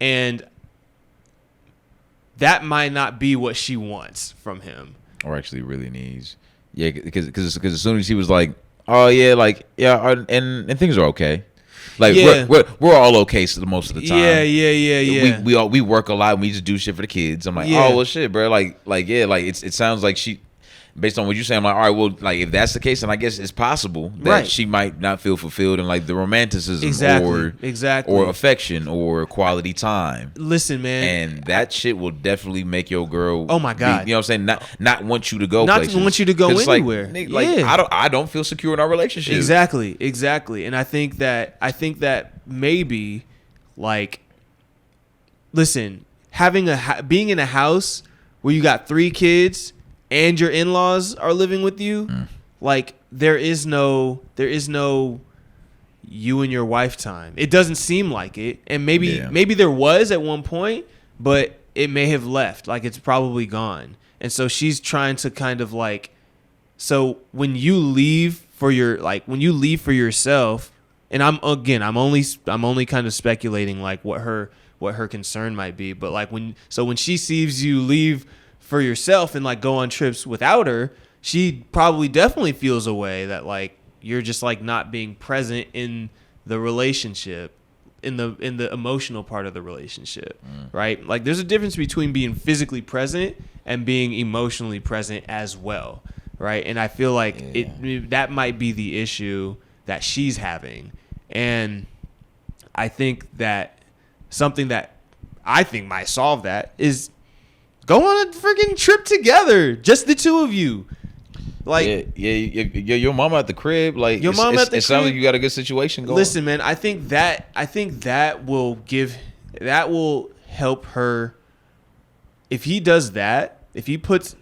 And that might not be what she wants from him. Or actually really needs. Yeah, because as soon as he was like, oh yeah, like, yeah, and things are okay. Like, yeah. we're all okay most of the time. Yeah. We work a lot and we just do shit for the kids. I'm like, oh well, shit, bro. Like yeah, like it sounds like she, based on what you're saying, I'm like, all right, well, like if that's the case, then I guess it's possible that she might not feel fulfilled in like the romanticism or affection or quality time. Listen, man, and that shit will definitely make your girl. Oh my God, you know what I'm saying? Not want you to go. Not places. Want you to go anywhere. Like I don't feel secure in our relationship. Exactly. And I think that maybe, like, listen, being in a house where you got 3 kids and your in-laws are living with you, like there is no you and your wife time. It doesn't seem like it. And maybe there was at one point, but it may have left. Like it's probably gone. And so she's trying to kind of like, so when you leave for yourself, and I'm only kind of speculating like what her concern might be, but like when she sees you leave for yourself and like go on trips without her, she probably definitely feels a way that like you're just like not being present in the relationship, in the emotional part of the relationship, right? Like there's a difference between being physically present and being emotionally present as well, right? And I feel like that might be the issue that she's having. And I think that something that I think might solve that is go on a freaking trip together, just the two of you. Like, your mama at the crib. Like, your mom at the crib. It sounds like you got a good situation going. Listen, man, I think that will help her. If he does that, if he puts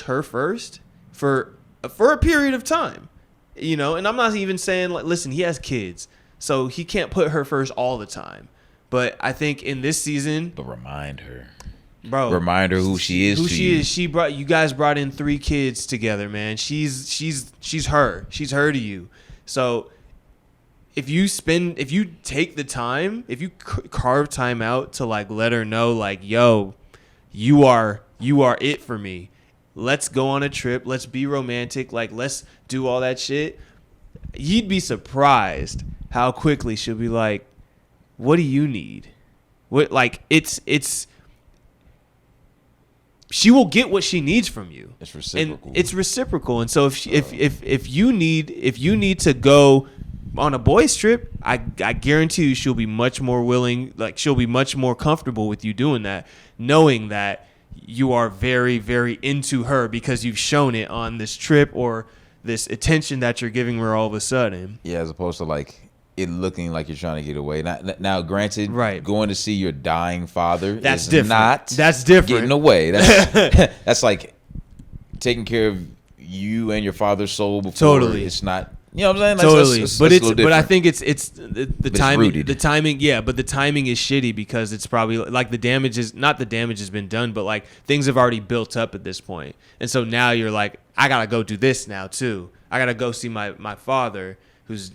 her first for a period of time, and I'm not even saying like, listen, he has kids, so he can't put her first all the time. But I think in this season, but remind her. Bro, remind her who she is. You guys brought in 3 kids together, man. She's her to you. So if you take the time, if you carve time out to like let her know like, yo, you are it for me. Let's go on a trip. Let's be romantic. Like, let's do all that shit. You'd be surprised how quickly she'll be like, what do you need? What, like, it's she will get what she needs from you. It's reciprocal. And it's reciprocal. And so if you need to go on a boys trip, I guarantee you she'll be much more willing, like she'll be much more comfortable with you doing that, knowing that you are very, very into her because you've shown it on this trip or this attention that you're giving her all of a sudden. Yeah, as opposed to like it looking like you're trying to get away. Now granted, right, going to see your dying father that's is different. That's different. Getting away. That's like taking care of you and your father's soul before. Totally. It's not. You know what I'm saying? Totally. That's but I think it's the timing. It's the timing, yeah. But the timing is shitty because it's probably like the damage has been done, but like things have already built up at this point, and so now you're like, I gotta go do this now too. I gotta go see my father, who's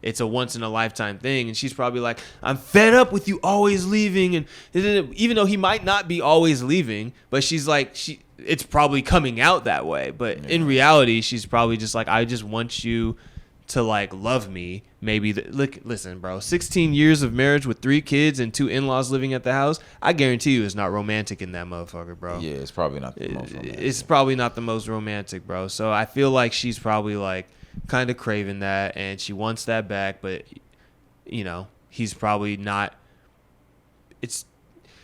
it's a once in a lifetime thing, and she's probably like, I'm fed up with you always leaving, and even though he might not be always leaving, but she's like it's probably coming out that way. But in reality, she's probably just like, I just want you to like love me. Maybe listen, bro, 16 years of marriage with 3 kids and 2 in-laws living at the house. I guarantee you it's not romantic in that motherfucker, bro. Yeah, it's probably not the most romantic. It's probably not the most romantic, bro. So I feel like she's probably like kind of craving that and she wants that back, but he's probably not.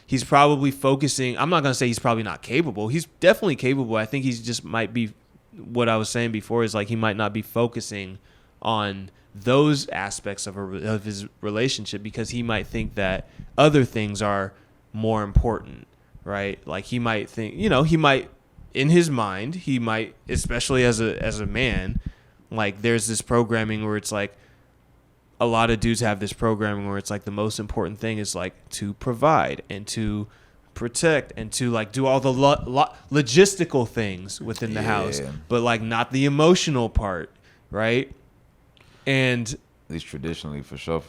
He's probably focusing. I'm not going to say he's probably not capable. He's definitely capable. I think he's just might be, what I was saying before is like he might not be focusing on those aspects of his relationship because he might think that other things are more important, right? Like he might think, he might, in his mind, he might, especially as a man, like there's this programming where it's like, a lot of dudes have this programming where it's like the most important thing is like to provide and to protect and to like do all the logistical things within the house, but like not the emotional part, right? And at least traditionally, for sure.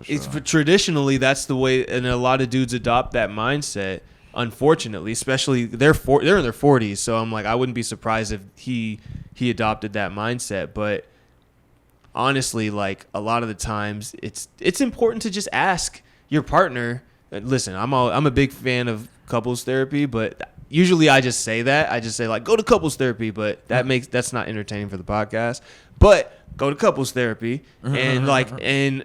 Traditionally, that's the way, and a lot of dudes adopt that mindset. Unfortunately, especially they're in their 40s, so I'm like, I wouldn't be surprised if he adopted that mindset, but. Honestly, like a lot of the times it's important to just ask your partner. Listen, I'm a big fan of couples therapy, but usually I just say like go to couples therapy, but that's not entertaining for the podcast. But go to couples therapy and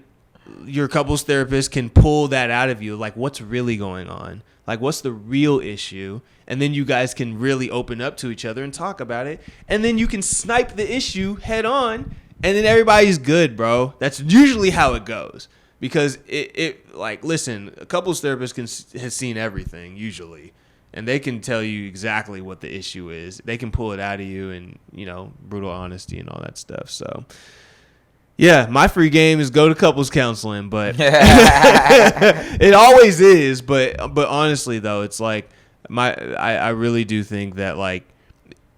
your couples therapist can pull that out of you, like what's really going on, like what's the real issue, and then you guys can really open up to each other and talk about it, and then you can snipe the issue head on. And then everybody's good, bro. That's usually how it goes. Because it like, listen, a couples therapist has seen everything, usually. And they can tell you exactly what the issue is. They can pull it out of you and, brutal honesty and all that stuff. So, yeah, my free game is go to couples counseling. But it always is. But honestly, though, it's like, I really do think that, like,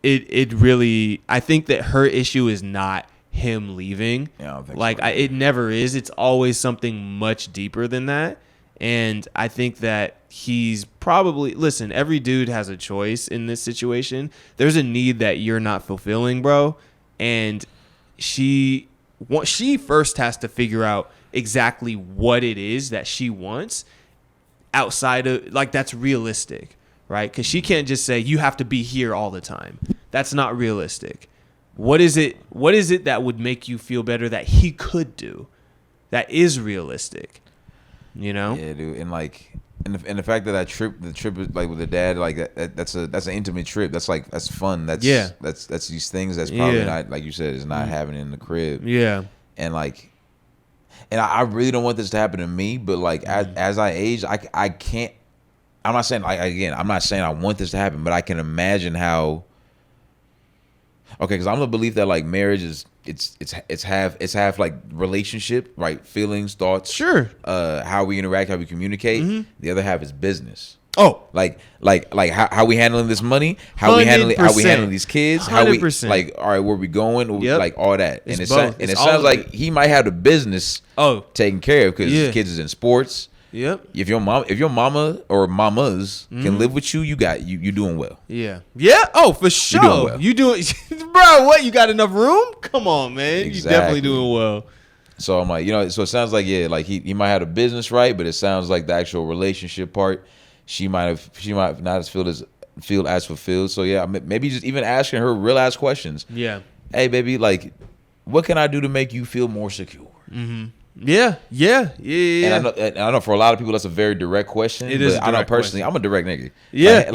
it really, I think that her issue is not him leaving. Yeah, I don't think like so. It never is. It's always something much deeper than that. And I think that he's probably, listen, every dude has a choice in this situation. There's a need that you're not fulfilling, bro. And she first has to figure out exactly what it is that she wants outside of, like, that's realistic, right? Because she can't just say, you have to be here all the time. That's not realistic. What is it that would make you feel better that he could do that is realistic? Yeah, dude. And like, and the fact that the trip is like with the dad, like that's an intimate trip. That's fun. That's these things that's probably not, like you said, is not having in the crib. Yeah. And like, and I really don't want this to happen to me, but like as I age, I can't. I'm not saying, like, again, I'm not saying I want this to happen, but I can imagine how. Okay, because I'm the belief that like marriage is it's half like relationship, right? Feelings, thoughts, sure. How we interact, how we communicate. Mm-hmm. The other half is business. Oh, like how we handling this money, how we handling these kids, 100%. How we like, all right, where we going, like all that. And it sounds like he might have the business taken care of because his kids is in sports. Yep. If your mama or mamas can live with you, you doing well. Yeah. Yeah. Oh, for sure. You doing, bro? What? You got enough room? Come on, man. Exactly. You definitely doing well. So I'm like, so it sounds like, like he might have the business right, but it sounds like the actual relationship part, she might not feel feel as fulfilled. So yeah, maybe just even asking her real ass questions. Yeah. Hey, baby, like, what can I do to make you feel more secure? Mm-hmm. Yeah. And I know for a lot of people that's a very direct question. It is. But I know personally, I'm a direct nigga. Yeah.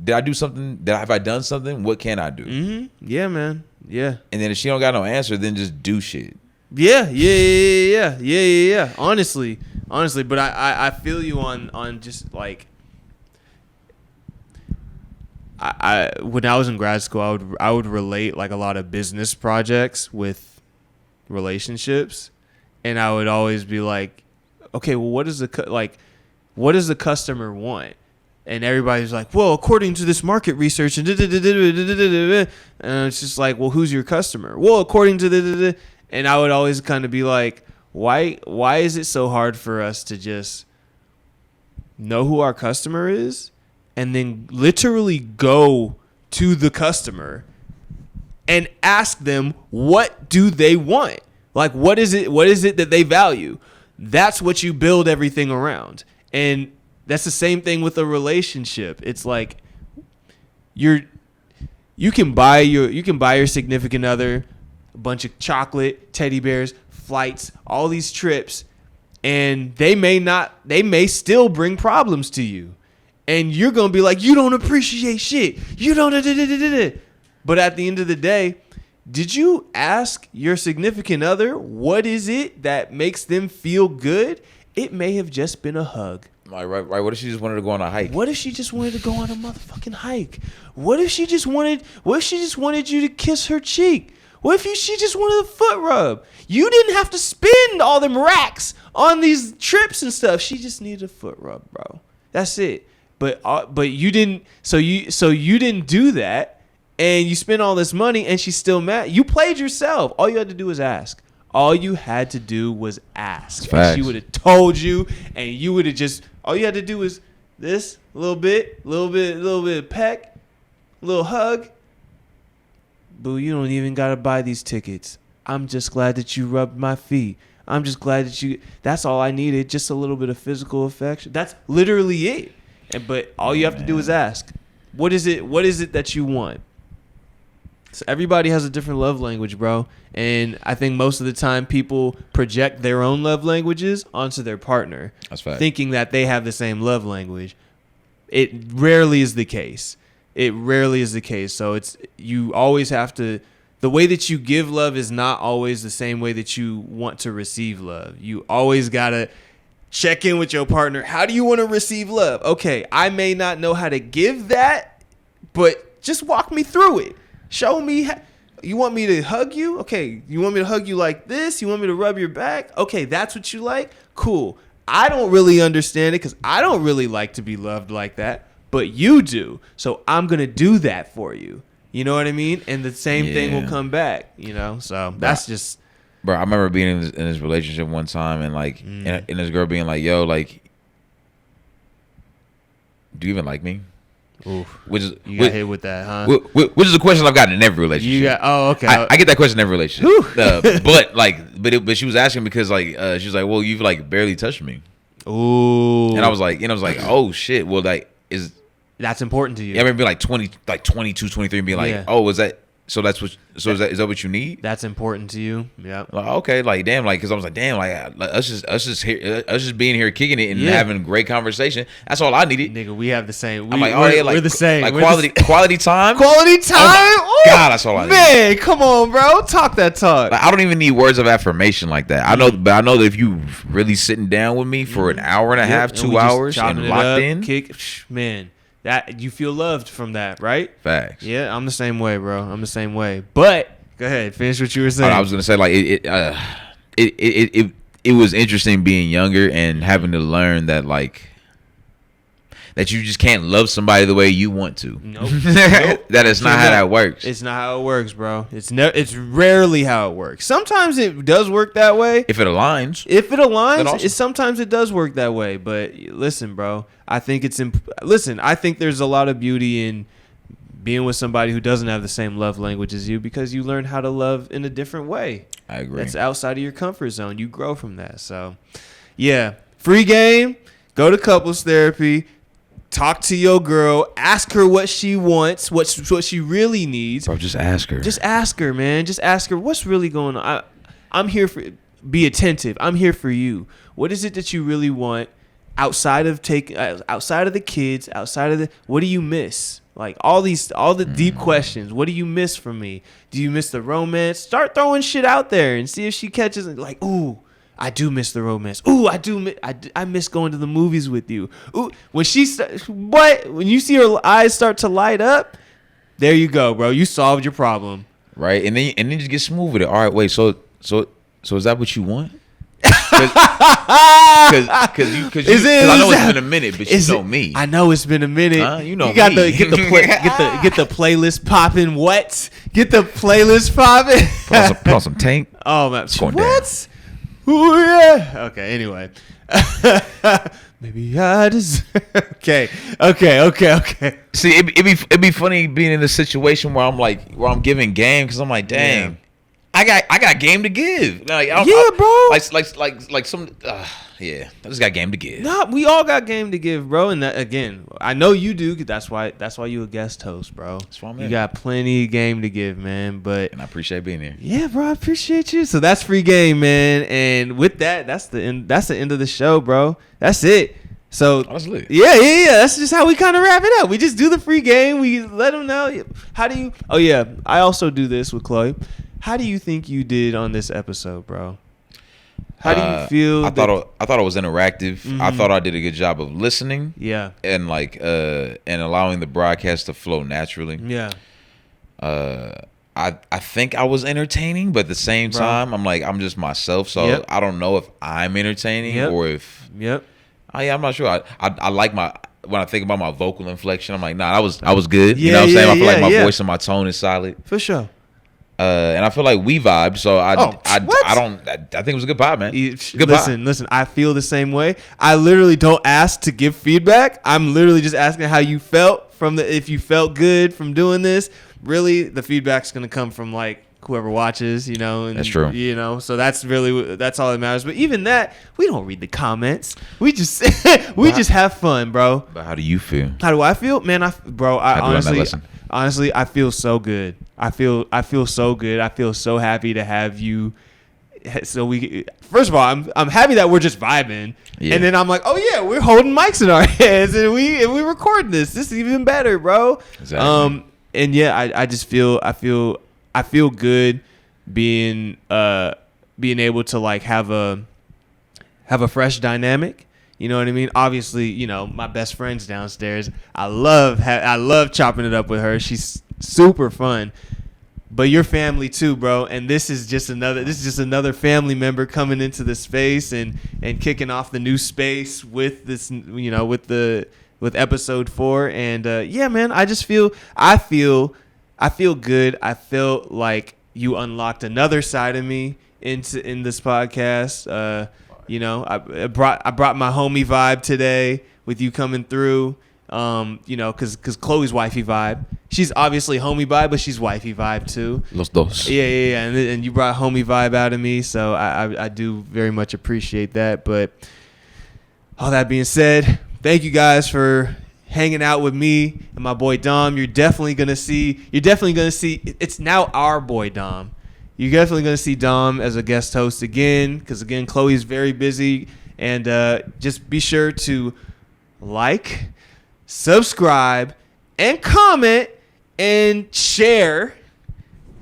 Did I do something? Have I done something? What can I do? Mm-hmm. Yeah, man. Yeah. And then if she don't got no answer, then just do shit. Yeah. Honestly, but I feel you on just like I when I was in grad school, I would relate like a lot of business projects with relationships, and I would always be like, okay, well, what does the customer want? And everybody's like, well, according to this market research, and it's just like, well, who's your customer? Well, according to and I would always kind of be like, why is it so hard for us to just know who our customer is and then literally go to the customer and ask them, what do they want? Like, what is it that they value? That's what you build everything around. And that's the same thing with a relationship. It's like you can buy your significant other a bunch of chocolate, teddy bears, flights, all these trips, and they may still bring problems to you. And you're going to be like, you don't appreciate shit. You don't. But at the end of the day, did you ask your significant other what is it that makes them feel good? It may have just been a hug. Right. What if she just wanted to go on a hike? What if she just wanted to go on a motherfucking hike? What if she just wanted you to kiss her cheek? What if she just wanted a foot rub? You didn't have to spend all them racks on these trips and stuff. She just needed a foot rub, bro. That's it. But you didn't. So you didn't do that, and you spent all this money, and she's still mad. You played yourself. All you had to do was ask. All you had to do was ask. And she would have told you, and you would have just. All you had to do was this a little bit of peck, a little hug. Boo, you don't even gotta buy these tickets. I'm just glad that you rubbed my feet. I'm just glad that you. That's all I needed. Just a little bit of physical affection. That's literally it. But all you have to do is ask. What is it that you want? So everybody has a different love language, bro. And I think most of the time people project their own love languages onto their partner. That's fact. Thinking that they have the same love language. It rarely is the case. So you always have to. The way that you give love is not always the same way that you want to receive love. You always gotta check in with your partner. How do you want to receive love? Okay, I may not know how to give that, but just walk me through it. Show me. You want me to hug you? Okay, you want me to hug you like this? You want me to rub your back? Okay, that's what you like? Cool. I don't really understand it because I don't really like to be loved like that, but you do. So I'm going to do that for you. You know what I mean? And the same thing will come back, So that's just... Bro, I remember being in this relationship one time and like, and this girl being like, yo, like, do you even like me? Oof. You got hit with that, huh? Which is a question I've gotten in every relationship. Okay. I get that question in every relationship. But she was asking because like, she was like, well, you've like barely touched me. Ooh. And I was like, oh shit. Well, like, that's important to you? Yeah, I remember like 22, 23 and being like, oh, is that what you need? That's important to you. Yeah. Like, okay, like damn, like because I was like, damn, like us just being here kicking it and having great conversation. That's all I needed. Nigga, we have the same. We're the same. Like quality time. Quality time. Oh God, that's all I need. Man, come on, bro, talk that talk. Like, I don't even need words of affirmation like that. I know, but I know that if you really sitting down with me for an hour and a half, 2 hours, and locked in, man. That you feel loved from that, right? Facts. Yeah, I'm the same way, bro. I'm the same way. But go ahead, finish what you were saying. I was gonna say like it was interesting being younger and having to learn that like that you just can't love somebody the way you want to. Nope. That is not how that works. It's not how it works, bro. It's rarely how it works. Sometimes it does work that way. If it aligns. Sometimes it does work that way. But listen, bro, I think I think there's a lot of beauty in being with somebody who doesn't have the same love language as you because you learn how to love in a different way. I agree. That's outside of your comfort zone. You grow from that. So, yeah, free game. Go to couples therapy. talk to your girl, ask her what she wants, what she really needs. Bro, just ask her. Just ask her, man. Just ask her what's really going on. I'm here for. Be attentive. I'm here for you. What is it that you really want outside of the kids, what do you miss? Like all the deep questions. What do you miss from me? Do you miss the romance? Start throwing shit out there and see if she catches it. Like, ooh, I do miss the romance. Ooh, I miss going to the movies with you. Ooh, when you see her eyes start to light up, there you go, bro. You solved your problem. Right, and then just get smooth with it. All right, wait. So is that what you want? Because I know it's been a minute, but you know me. I know it's been a minute. You know you got me. Get the playlist popping. What? Get the playlist popping. Put on some Tank. Oh man, it's going what? Ooh, yeah. Okay. Anyway, maybe I just. Okay. See, it'd be funny being in a situation where I'm giving game because I'm like, dang. Yeah. I got game to give. Like, bro. I just got game to give. Nah, we all got game to give, bro. And that, again, I know you do. That's why you a guest host, bro. That's why I'm You got plenty of game to give, man. And I appreciate being here. Yeah, bro. I appreciate you. So that's free game, man. And with that, that's the end of the show, bro. That's it. So that's lit. Yeah. That's just how we kind of wrap it up. We just do the free game. We let them know. How do you? Oh yeah, I also do this with Chloe. How do you think you did on this episode, bro? How do you feel? I thought it was interactive. Mm-hmm. I thought I did a good job of listening. Yeah. And and allowing the broadcast to flow naturally. Yeah. I think I was entertaining, but at the same time, I'm just myself. So I don't know if I'm entertaining or if. Yep. I'm not sure. I like when I think about my vocal inflection, I'm like, nah, I was good. You know what I'm saying? I feel like my voice and my tone is solid. For sure. And I feel like we vibed, so I think it was a good vibe, man. Listen, I feel the same way. I literally don't ask to give feedback. I'm literally just asking how you felt if you felt good from doing this. Really, the feedback's gonna come from like whoever watches, you know. And, that's true. You know, so that's all that matters. But even that, we don't read the comments. We just just have fun, bro. But how do you feel? How do I feel, man? Honestly, I feel so good. I feel so good. I feel so happy to have you. So first of all, I'm happy that we're just vibing, and then I'm like, oh yeah, we're holding mics in our hands, and we recording this. This is even better, bro. Exactly. And yeah, I just feel good being able to like have a fresh dynamic. You know what I mean? Obviously, you know, my best friend's downstairs. I love chopping it up with her. She's super fun. But your family too, bro. And this is just another family member coming into the space and kicking off the new space with this, you know, with episode 4. And yeah, man, I feel good. I felt like you unlocked another side of me in this podcast. You know, I brought my homie vibe today with you coming through. You know, because Chloe's wifey vibe. She's obviously homie vibe, but she's wifey vibe too. Los dos. Yeah. And you brought homie vibe out of me, so I do very much appreciate that. But all that being said, thank you guys for hanging out with me and my boy Dom. You're definitely gonna see. It's now our boy Dom. You're definitely going to see Dom as a guest host again because, again, Chloe's very busy. And just be sure to like, subscribe, and comment and share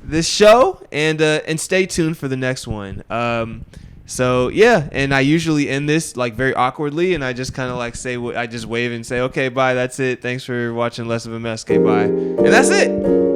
this show and stay tuned for the next one. So, yeah, and I usually end this like very awkwardly, and I just kind of like I just wave and say, okay, bye, that's it. Thanks for watching Less of a Mess. Okay, bye. And that's it.